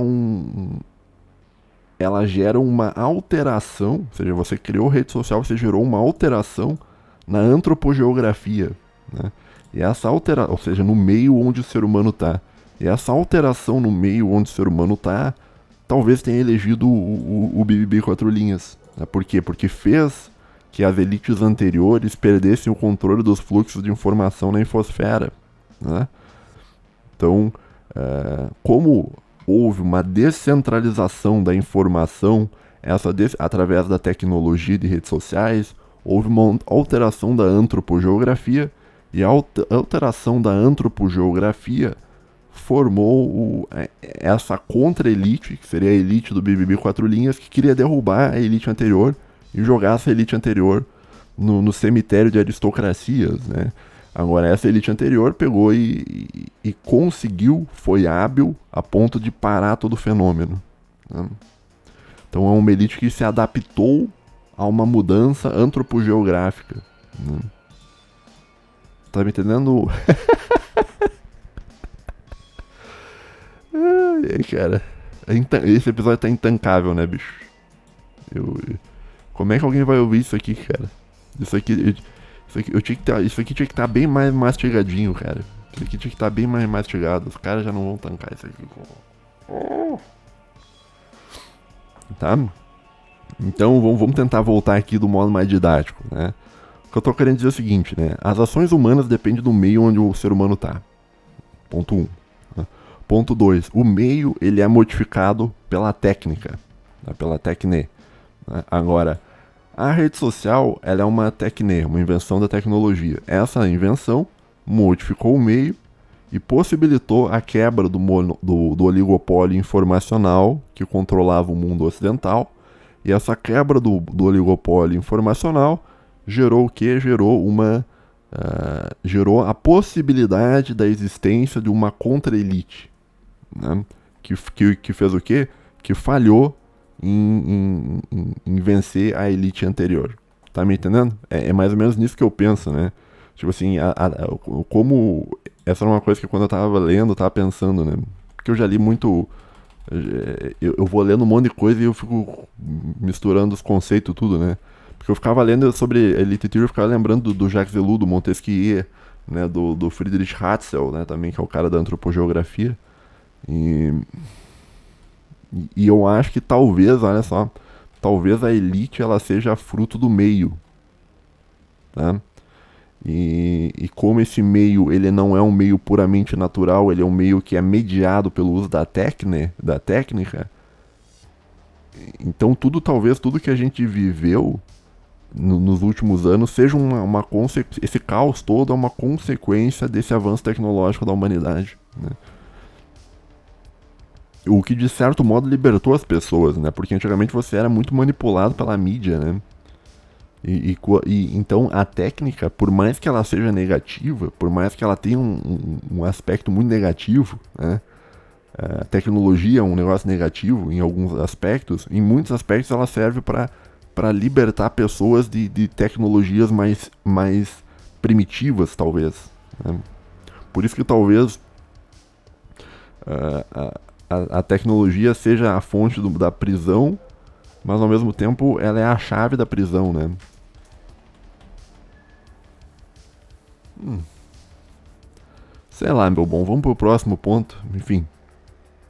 ela gera uma alteração, ou seja, você criou rede social, você gerou uma alteração na antropogeografia, né? E essa alteração, ou seja, no meio onde o ser humano está. E essa alteração no meio onde o ser humano está, talvez tenha elegido o BBB 4 linhas. Né? Por quê? Porque fez que as elites anteriores perdessem o controle dos fluxos de informação na infosfera. Né? Então, como houve uma descentralização da informação através da tecnologia de redes sociais, houve uma alteração da antropogeografia, e a alteração da antropogeografia formou essa contra-elite, que seria a elite do BBB 4 linhas, que queria derrubar a elite anterior e jogar essa elite anterior no cemitério de aristocracias, né? Agora, essa elite anterior pegou e conseguiu, foi hábil a ponto de parar todo o fenômeno. Né? Então, é uma elite que se adaptou a uma mudança antropogeográfica. Né? Tá me entendendo? Cara, esse episódio tá intancável, né, bicho? Como é que alguém vai ouvir isso aqui, cara? Isso aqui tinha que estar bem mais mastigadinho, cara. Isso aqui tinha que estar bem mais mastigado. Os caras já não vão tancar isso aqui. Tá? Então vamos tentar voltar aqui do modo mais didático, né? O que eu tô querendo dizer é o seguinte, né? As ações humanas dependem do meio onde o ser humano tá. Ponto 1. Né? Ponto 2. O meio, ele é modificado pela técnica. Né? Pela tecné. Né? Agora, a rede social, ela é uma tecné, uma invenção da tecnologia. Essa invenção modificou o meio e possibilitou a quebra do oligopólio informacional que controlava o mundo ocidental. E essa quebra do oligopólio informacional gerou o quê? Gerou a possibilidade da existência de uma contra-elite. Né? Que fez o quê? Que falhou em vencer a elite anterior. Tá me entendendo? É mais ou menos nisso que eu penso, né? Tipo assim, como... Essa era uma coisa que quando eu tava lendo, eu tava pensando, né? Porque eu já li muito... Eu vou lendo um monte de coisa e eu fico misturando os conceitos tudo, né? Porque eu ficava lendo sobre Elite Theory, eu ficava lembrando do Jacques Ellul, do Montesquieu, né, do Friedrich Hatzel, né, também, que é o cara da antropogeografia. E eu acho que talvez, olha só, talvez a elite ela seja fruto do meio, né? E como esse meio ele não é um meio puramente natural, ele é um meio que é mediado pelo uso da técnica, então talvez tudo que a gente viveu nos últimos anos seja uma esse caos todo é uma consequência desse avanço tecnológico da humanidade, né? O que de certo modo libertou as pessoas, né? Porque antigamente você era muito manipulado pela mídia, né? Então a técnica, por mais que ela seja negativa, por mais que ela tenha um aspecto muito negativo, né? A tecnologia é um negócio negativo em alguns aspectos, em muitos aspectos ela serve para libertar pessoas de tecnologias mais primitivas, talvez, né? Por isso que talvez a tecnologia seja a fonte da prisão, mas ao mesmo tempo ela é a chave da prisão, né? Sei lá, meu bom, vamos pro próximo ponto. Enfim,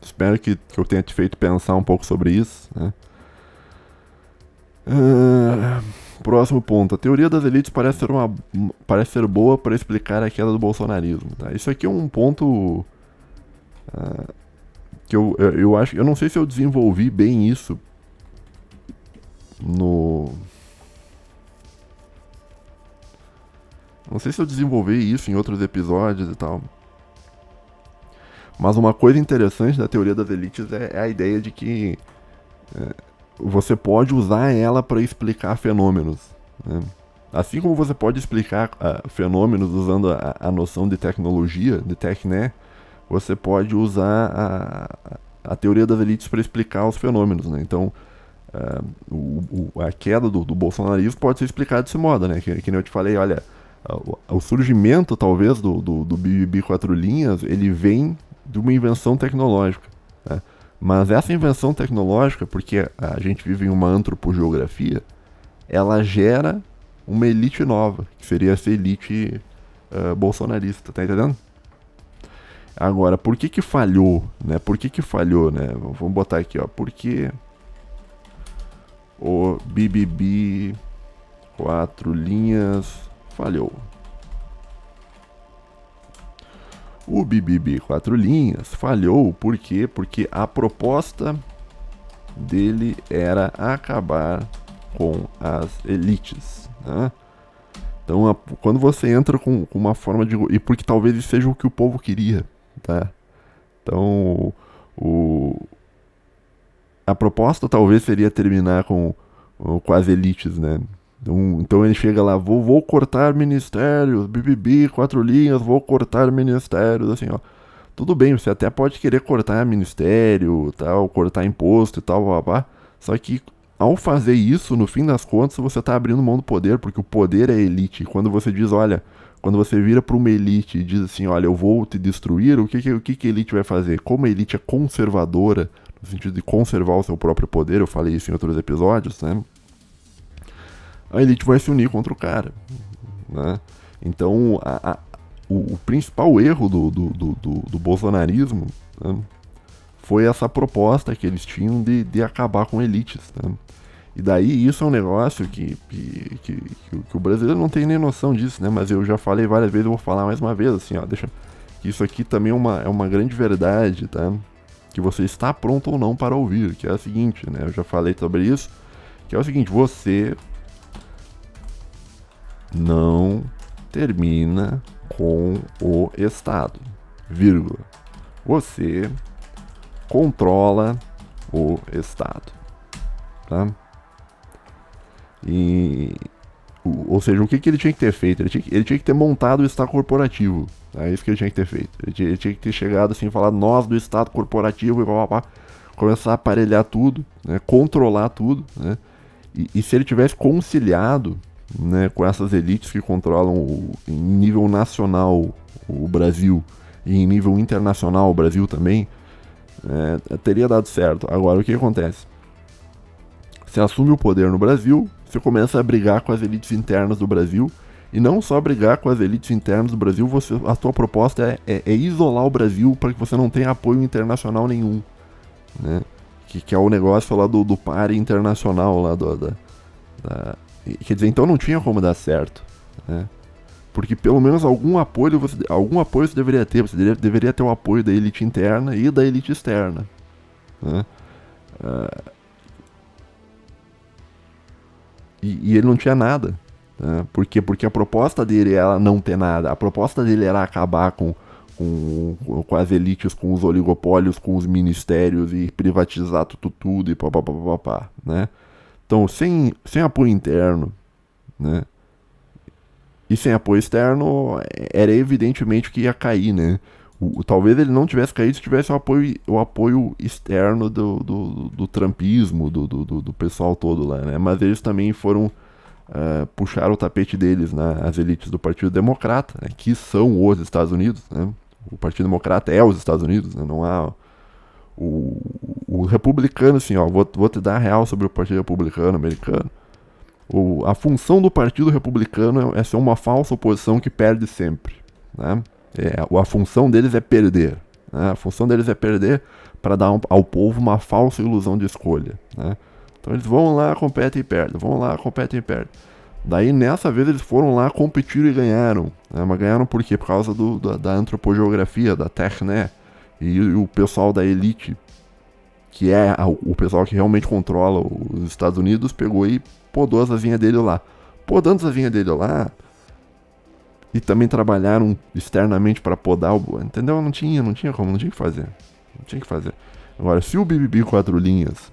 espero que eu tenha te feito pensar um pouco sobre isso, né? Próximo ponto. A teoria das elites parece ser boa para explicar a queda do bolsonarismo. Tá? Isso aqui é um ponto que eu acho. Eu não sei se eu desenvolvi bem isso no. Não sei se eu desenvolvi isso em outros episódios e tal. Mas uma coisa interessante da teoria das elites é a ideia de que você pode usar ela para explicar fenômenos, né? Assim como você pode explicar fenômenos usando a noção de tecnologia, de tecné, você pode usar a teoria das elites para explicar os fenômenos, né? Então, a queda do bolsonarismo pode ser explicada desse modo, né? Que nem eu te falei, olha, o surgimento, talvez, do BBB 4 linhas, ele vem de uma invenção tecnológica, né? Mas essa invenção tecnológica, porque a gente vive em uma antropogeografia, ela gera uma elite nova, que seria essa elite bolsonarista, tá entendendo? Agora, por que falhou, né? Por que falhou, né? Vamos botar aqui, ó. Por que o BBB 4 linhas falhou? O BBB 4 linhas falhou por quê? Porque a proposta dele era acabar com as elites, né? Então, quando você entra com uma forma de... E porque talvez isso seja o que o povo queria, tá? Então, a proposta talvez seria terminar com as elites, né? Então ele chega lá, vou cortar ministérios, BBB, 4 linhas, vou cortar ministérios, assim, ó. Tudo bem, você até pode querer cortar ministério, tal, cortar imposto e tal, blá, blá, blá. Só que ao fazer isso, no fim das contas, você tá abrindo mão do poder, porque o poder é elite. Quando você diz, olha, quando você vira para uma elite e diz assim, olha, eu vou te destruir, o que a elite vai fazer? Como a elite é conservadora, no sentido de conservar o seu próprio poder, eu falei isso em outros episódios, né? A elite vai se unir contra o cara, né? Então, o principal erro do bolsonarismo, né, foi essa proposta que eles tinham de acabar com elites, né? E daí isso é um negócio que o brasileiro não tem nem noção disso, né? Mas eu já falei várias vezes, eu vou falar mais uma vez, assim, ó, deixa que isso aqui também é uma grande verdade, tá? Que você está pronto ou não para ouvir, que é a seguinte, né? Eu já falei sobre isso, que é o seguinte, você não termina com o Estado, vírgula. Você controla o Estado, tá? Ou seja, o que ele tinha que ter feito? Ele tinha que ter montado o Estado corporativo. É isso que ele tinha que ter feito. Ele tinha que ter chegado assim, falar nós do Estado corporativo e blá, blá, blá, começar a aparelhar tudo, né, controlar tudo, né? E se ele tivesse conciliado, né, com essas elites que controlam em nível nacional o Brasil e em nível internacional o Brasil também, teria dado certo. Agora, o que acontece? Você assume o poder no Brasil, você começa a brigar com as elites internas do Brasil, E não só brigar com as elites internas do Brasil, a tua proposta é isolar o Brasil para que você não tenha apoio internacional nenhum, né? Que é o negócio lá do pare internacional lá quer dizer, então não tinha como dar certo, né? Porque pelo menos algum apoio você deveria ter. Você deveria ter o apoio da elite interna e da elite externa, né? E ele não tinha nada, né? Por quê? Porque a proposta dele era não ter nada. A proposta dele era acabar com as elites, com os oligopólios, com os ministérios e privatizar tudo e papapá, né? Então, sem apoio interno, né? E sem apoio externo, era evidentemente que ia cair, né? Talvez ele não tivesse caído se tivesse o apoio externo do trumpismo, do pessoal todo lá, né? Mas eles também foram puxar o tapete deles, né? As elites do Partido Democrata, né? Que são os Estados Unidos, né? O Partido Democrata é os Estados Unidos, né? Não há... O republicano, assim, ó, vou te dar a real sobre o Partido Republicano americano. A função do Partido Republicano é ser uma falsa oposição que perde sempre, né? A função deles é perder, né? A função deles é perder para dar ao povo uma falsa ilusão de escolha, né? Então eles vão lá, competem e perdem, vão lá, competem e perdem. Daí nessa vez eles foram lá, competiram e ganharam, né? Mas ganharam por quê? Por causa da antropogeografia, da TechNet, e o pessoal da elite, que é o pessoal que realmente controla os Estados Unidos, pegou e podou as asinhas dele lá. Podando as asinhas dele lá, e também trabalharam externamente para podar entendeu? Não tinha como, não tinha que fazer. Não tinha que fazer. Agora, se o BBB 4 linhas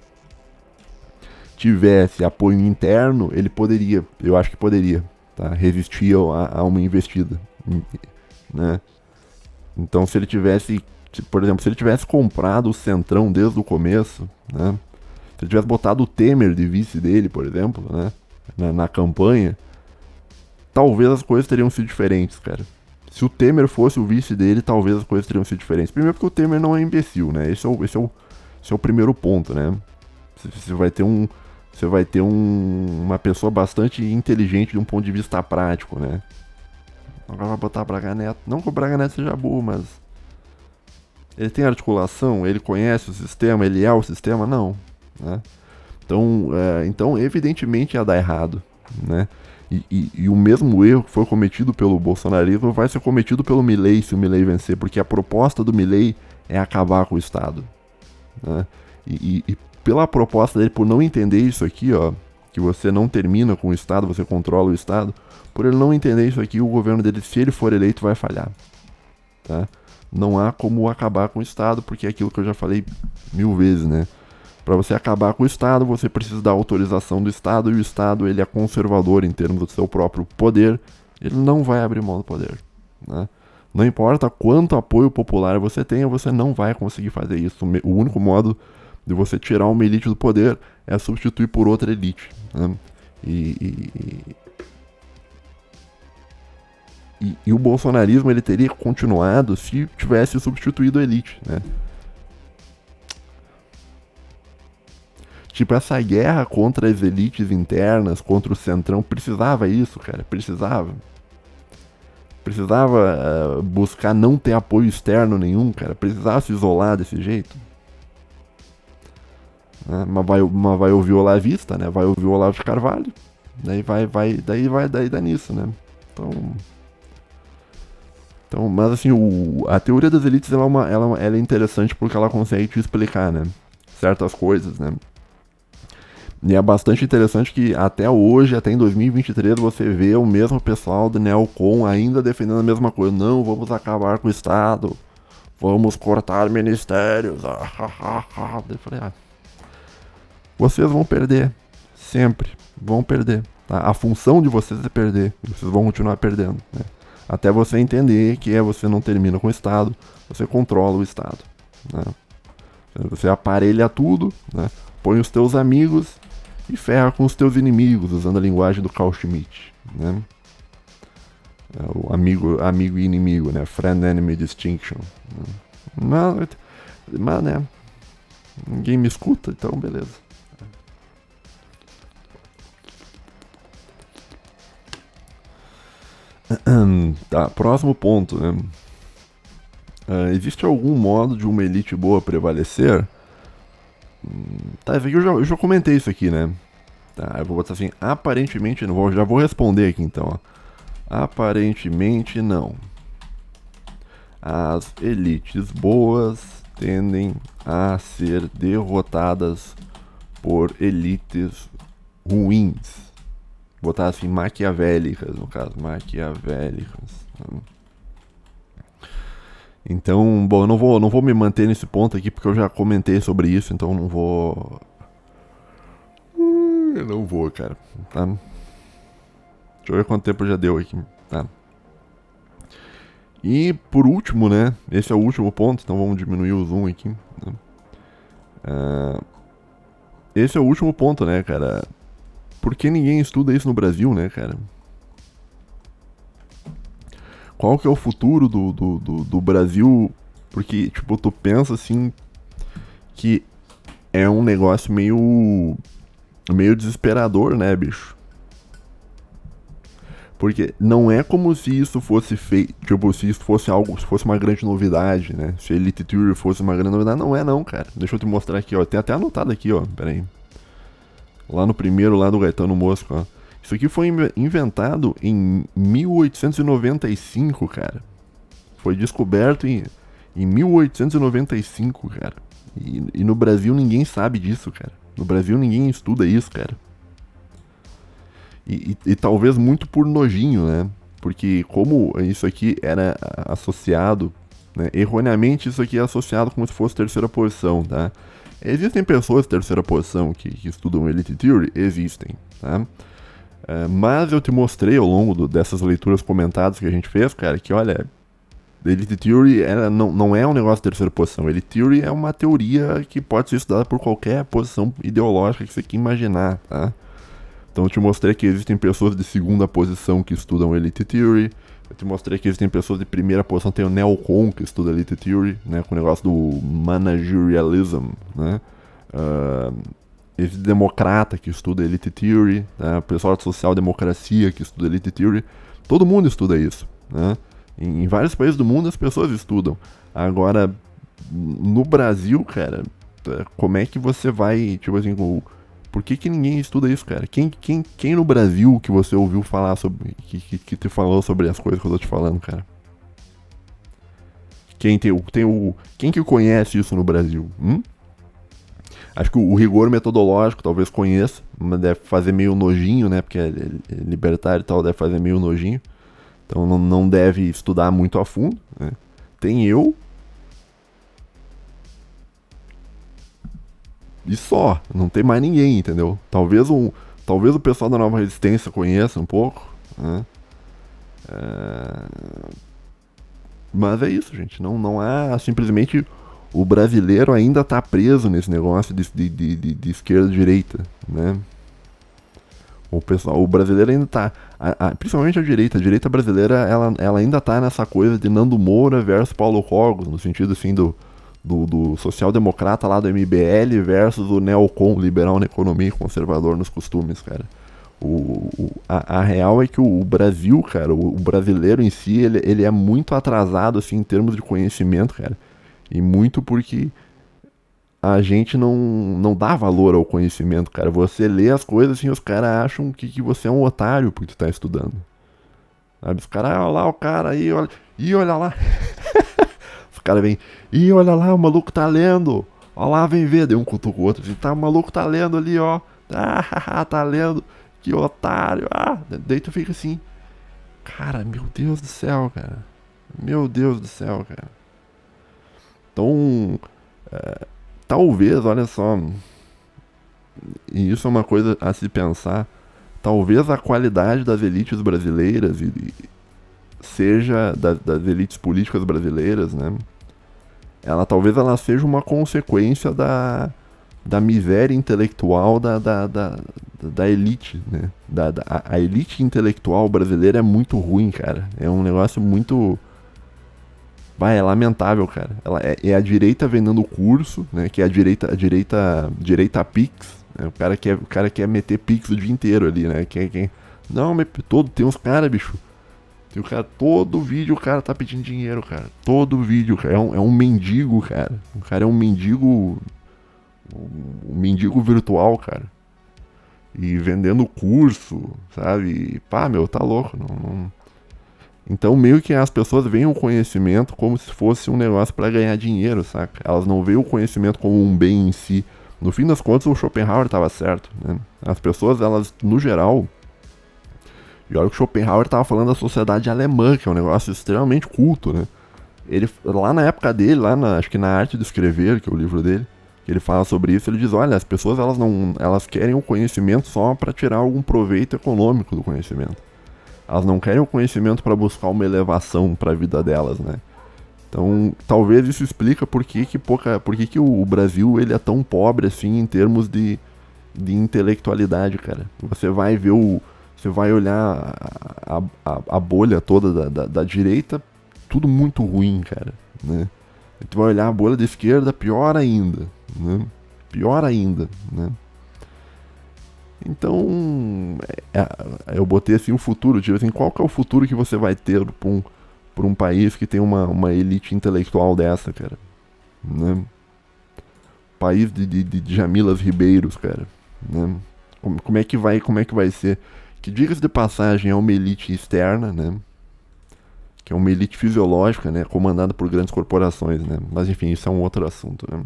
tivesse apoio interno, ele poderia, eu acho que poderia, tá? Resistir a uma investida, né? Então, se ele tivesse, por exemplo, se ele tivesse comprado o Centrão desde o começo, né? Se ele tivesse botado o Temer de vice dele, por exemplo, né? Na campanha, talvez as coisas teriam sido diferentes, cara. Se o Temer fosse o vice dele, talvez as coisas teriam sido diferentes. Primeiro porque o Temer não é imbecil, né? Esse é o primeiro ponto, né? Você vai ter uma pessoa bastante inteligente de um ponto de vista prático, né? Agora vai botar Braga Neto. Não que o Braga Neto seja burro, mas ele tem articulação, ele conhece o sistema, ele é o sistema? Não, né? Então evidentemente ia dar errado, né? E o mesmo erro que foi cometido pelo bolsonarismo vai ser cometido pelo Milei se o Milei vencer, porque a proposta do Milei é acabar com o Estado, né? E pela proposta dele, por não entender isso aqui, ó, que você não termina com o Estado, você controla o Estado, por ele não entender isso aqui, o governo dele, se ele for eleito, vai falhar, tá? Não há como acabar com o Estado, porque é aquilo que eu já falei 1000 vezes, né? Para você acabar com o Estado, você precisa da autorização do Estado, e o Estado ele é conservador em termos do seu próprio poder, ele não vai abrir mão do poder, né? Não importa quanto apoio popular você tenha, você não vai conseguir fazer isso. O único modo de você tirar uma elite do poder é substituir por outra elite, né? E o bolsonarismo ele teria continuado se tivesse substituído a elite, né? Tipo, essa guerra contra as elites internas, contra o centrão, precisava isso, cara, precisava. Precisava buscar não ter apoio externo nenhum, cara, precisava se isolar desse jeito. Né? Mas vai ouvir o Olavista, né? Vai ouvir o Olavo de Carvalho, daí dá nisso, né? Então, mas assim, a teoria das elites ela é interessante porque ela consegue te explicar, né? Certas coisas, né? E é bastante interessante que até hoje, até em 2023, você vê o mesmo pessoal do Neocon ainda defendendo a mesma coisa. Não, vamos acabar com o Estado. Vamos cortar ministérios. Eu falei, vocês vão perder. Sempre. Vão perder. Tá? A função de vocês é perder. Vocês vão continuar perdendo, né? Até você entender que você não termina com o Estado. Você controla o Estado, né? Você aparelha tudo, né? Põe os teus amigos e ferra com os teus inimigos, usando a linguagem do Carl Schmitt, né? O amigo e inimigo, né? Friend-enemy distinction, né? Mas, né? Ninguém me escuta, então beleza. Tá, próximo ponto, né? Existe algum modo de uma elite boa prevalecer? Tá, isso aqui eu já comentei isso aqui, né? Tá, eu vou botar assim, aparentemente não. Já vou responder aqui então, ó. Aparentemente não. As elites boas tendem a ser derrotadas por elites ruins. Vou botar assim, maquiavélicas, no caso, maquiavélicas. Então, bom, eu não vou me manter nesse ponto aqui porque eu já comentei sobre isso, então não vou. Eu não vou, cara. Tá? Deixa eu ver quanto tempo já deu aqui. Tá. E por último, né? Esse é o último ponto, então vamos diminuir o zoom aqui. Né? Esse é o último ponto, né, cara? Por que ninguém estuda isso no Brasil, né, cara? Qual que é o futuro do Brasil? Porque, tipo, tu pensa assim que é um negócio meio desesperador, né, bicho? Porque não é como se isso fosse feito, tipo, se isso fosse algo, se fosse uma grande novidade, né? Se Elite Theory fosse uma grande novidade, não é não, cara. Deixa eu te mostrar aqui, ó. Tem até anotado aqui, ó. Pera aí. Lá no primeiro, lá do Gaetano Mosco, ó. Isso aqui foi inventado em 1895, cara. Foi descoberto em 1895, cara. E no Brasil ninguém sabe disso, cara. No Brasil ninguém estuda isso, cara. E talvez muito por nojinho, né? Porque como isso aqui era associado, né? Erroneamente isso aqui é associado como se fosse terceira posição, tá? Existem pessoas de terceira posição que estudam Elite Theory? Existem, tá? Mas eu te mostrei ao longo dessas leituras comentadas que a gente fez, cara, que olha, Elite Theory não é um negócio de terceira posição. Elite Theory é uma teoria que pode ser estudada por qualquer posição ideológica que você quer imaginar, tá? Então eu te mostrei que existem pessoas de segunda posição que estudam Elite Theory. Eu te mostrei que existem pessoas de primeira posição, tem o neocon que estuda Elite Theory, né, com o negócio do managerialism, né? Existe democrata que estuda Elite Theory, né? O pessoal de social-democracia que estuda Elite Theory. Todo mundo estuda isso, né? Em vários países do mundo as pessoas estudam. Agora, no Brasil, cara, como é que você vai, tipo assim, por que ninguém estuda isso, cara? Quem no Brasil que você ouviu falar sobre, que te falou sobre as coisas que eu tô te falando, cara? Quem que conhece isso no Brasil? Acho que o rigor metodológico talvez conheça, mas deve fazer meio nojinho, né? Porque é libertário e tal, deve fazer meio nojinho. Então não deve estudar muito a fundo, né? Tem eu. E só, não tem mais ninguém, entendeu? Talvez o pessoal da Nova Resistência conheça um pouco, né? Mas é isso, gente. Não há simplesmente. O brasileiro ainda tá preso nesse negócio de esquerda e direita, né? O brasileiro ainda tá. Principalmente a direita brasileira, ela ainda tá nessa coisa de Nando Moura versus Paulo Cogos, no sentido assim do social-democrata lá do MBL versus o neocon, liberal na economia e conservador nos costumes, cara. A real é que o Brasil, cara, o brasileiro em si, ele é muito atrasado, assim, em termos de conhecimento, cara. E muito porque a gente não dá valor ao conhecimento, cara. Você lê as coisas assim, os caras acham que você é um otário porque tu tá estudando. Sabe? Os caras, olha lá o cara aí, olha. Ih, olha lá. Os caras vêm, ih, olha lá, o maluco tá lendo. Olha lá, vem ver. Daí um cutuca o outro assim, tá, o maluco tá lendo ali, ó. Tá lendo. Que otário. Daí tu fica assim. Cara, meu Deus do céu, cara. Meu Deus do céu, cara. Então, talvez, olha só, e isso é uma coisa a se pensar, talvez a qualidade das elites brasileiras seja das elites políticas brasileiras, né? Talvez ela seja uma consequência da miséria intelectual da elite, né? A elite intelectual brasileira é muito ruim, cara. É um negócio muito... é lamentável, cara. Ela é a direita vendendo curso, né? Que é a direita Pix. Né? O cara quer meter Pix o dia inteiro ali, né? Não, tem uns caras, bicho. E o cara, todo vídeo o cara tá pedindo dinheiro, cara. Todo vídeo, cara. É um mendigo, cara. O cara é um mendigo. Um mendigo virtual, cara. E vendendo curso, sabe? E, pá, meu, tá louco. Então, meio que as pessoas veem o conhecimento como se fosse um negócio pra ganhar dinheiro, saca? Elas não veem o conhecimento como um bem em si. No fim das contas, o Schopenhauer tava certo, né? As pessoas, elas, no geral. E olha que o Schopenhauer tava falando da sociedade alemã, que é um negócio extremamente culto, né? Ele, lá na época dele, acho que na Arte de Escrever, que é o livro dele, que ele fala sobre isso, ele diz, olha, as pessoas elas querem o conhecimento só para tirar algum proveito econômico do conhecimento. Elas não querem o conhecimento para buscar uma elevação para a vida delas, né? Então, talvez isso explica por que o Brasil ele é tão pobre assim em termos de intelectualidade, cara. Você vai olhar a bolha toda da direita, tudo muito ruim, cara, né? E tu vai olhar a bolha da esquerda, pior ainda, né? Pior ainda, né? Então, eu botei assim o futuro, tipo assim, qual que é o futuro que você vai ter por um país que tem uma elite intelectual dessa, cara, né? País de Jamilas Ribeiros, cara, né? Como é que vai ser? Que, diga-se de passagem, é uma elite externa, né? Que é uma elite fisiológica, né? Comandada por grandes corporações, né? Mas enfim, isso é um outro assunto, né?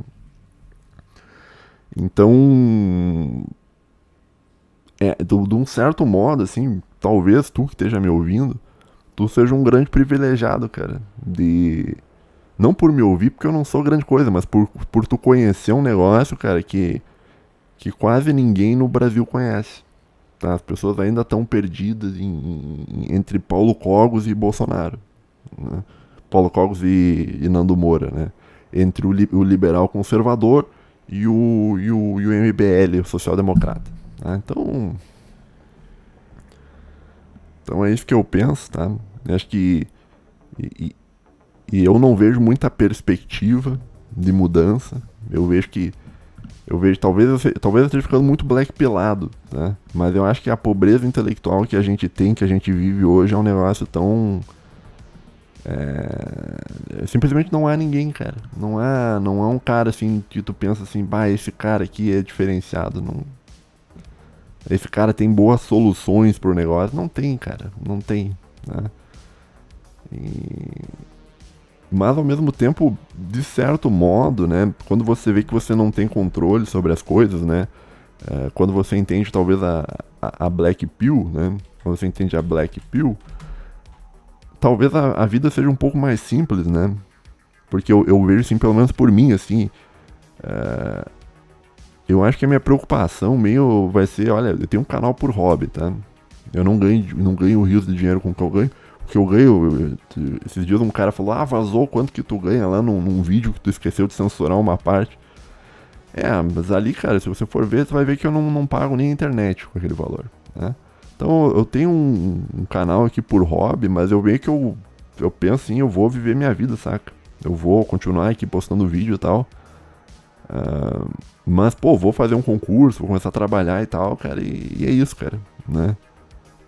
Então, de um certo modo, assim, talvez tu que esteja me ouvindo, tu seja um grande privilegiado, cara. Não por me ouvir, porque eu não sou grande coisa, mas por tu conhecer um negócio, cara, que quase ninguém no Brasil conhece. Tá? As pessoas ainda estão perdidas entre Paulo Cogos e Bolsonaro. Né? Paulo Cogos e Nando Moura, né? Entre o liberal conservador e o MBL, o social-democrata. Tá? Então é isso que eu penso, tá? Eu acho que e eu não vejo muita perspectiva de mudança. Talvez eu esteja ficando muito black pilado, né? Mas eu acho que a pobreza intelectual que a gente tem, que a gente vive hoje, é um negócio tão... simplesmente não há ninguém, cara. Não há um cara assim que tu pensa assim, bah, esse cara aqui é diferenciado. Não, esse cara tem boas soluções pro negócio. Não tem, cara. Não tem, né? Mas ao mesmo tempo, de certo modo, né? Quando você vê que você não tem controle sobre as coisas, né? Quando você entende talvez a Black Pill, né? Quando você entende a Black Pill, talvez a vida seja um pouco mais simples, né? Porque eu vejo assim, pelo menos por mim, assim, eu acho que a minha preocupação meio vai ser, olha, eu tenho um canal por hobby, tá? Eu não ganho rios de dinheiro com o que eu ganho. O que eu ganho, esses dias um cara falou, vazou quanto que tu ganha lá num vídeo que tu esqueceu de censurar uma parte. Mas ali, cara, se você for ver, você vai ver que eu não pago nem a internet com aquele valor, né? Então eu tenho um canal aqui por hobby, mas eu vejo que eu penso assim, eu vou viver minha vida, saca? Eu vou continuar aqui postando vídeo e tal. Mas, pô, vou fazer um concurso, vou começar a trabalhar e tal, cara, e é isso, cara, né?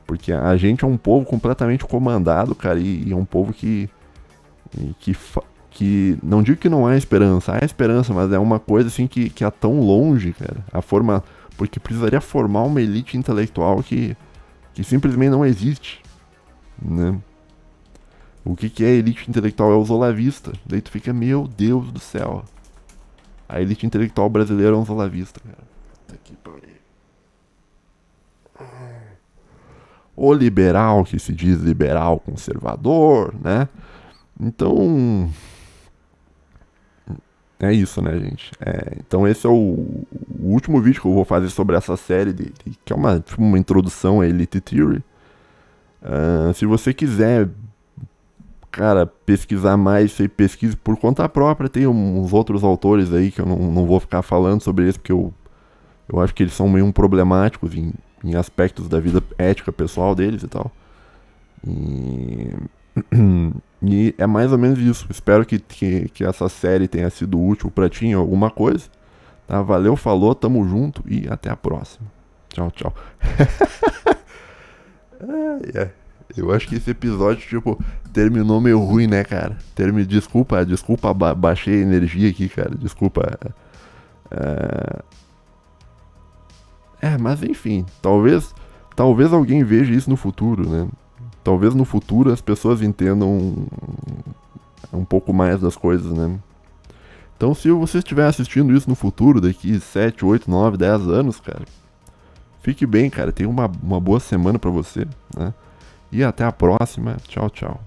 Porque a gente é um povo completamente comandado, cara, e é um povo que não digo que não há esperança, há esperança, mas é uma coisa assim que é tão longe, cara, porque precisaria formar uma elite intelectual que simplesmente não existe, né? O que é elite intelectual? É os olavistas. Daí tu fica, meu Deus do céu. A elite intelectual brasileira é um olavista, cara. Puta que pariu. O liberal, que se diz liberal conservador, né? Então, é isso, né, gente? Então esse é o último vídeo que eu vou fazer sobre essa série, que é uma introdução a Elite Theory. Se você quiser, cara, pesquisar mais, você pesquise por conta própria. Tem uns outros autores aí que eu não vou ficar falando sobre eles, porque eu acho que eles são meio problemáticos em aspectos da vida ética pessoal deles e tal. E é mais ou menos isso. Espero que essa série tenha sido útil pra ti em alguma coisa. Tá? Valeu, falou, tamo junto e até a próxima. Tchau, tchau. Eu acho que esse episódio, tipo, terminou meio ruim, né, cara? Desculpa, baixei a energia aqui, cara. Desculpa. Mas enfim, talvez alguém veja isso no futuro, né? Talvez no futuro as pessoas entendam um pouco mais das coisas, né? Então, se você estiver assistindo isso no futuro, daqui 7, 8, 9, 10 anos, cara, fique bem, cara. Tenha uma boa semana pra você, né? E até a próxima. Tchau, tchau.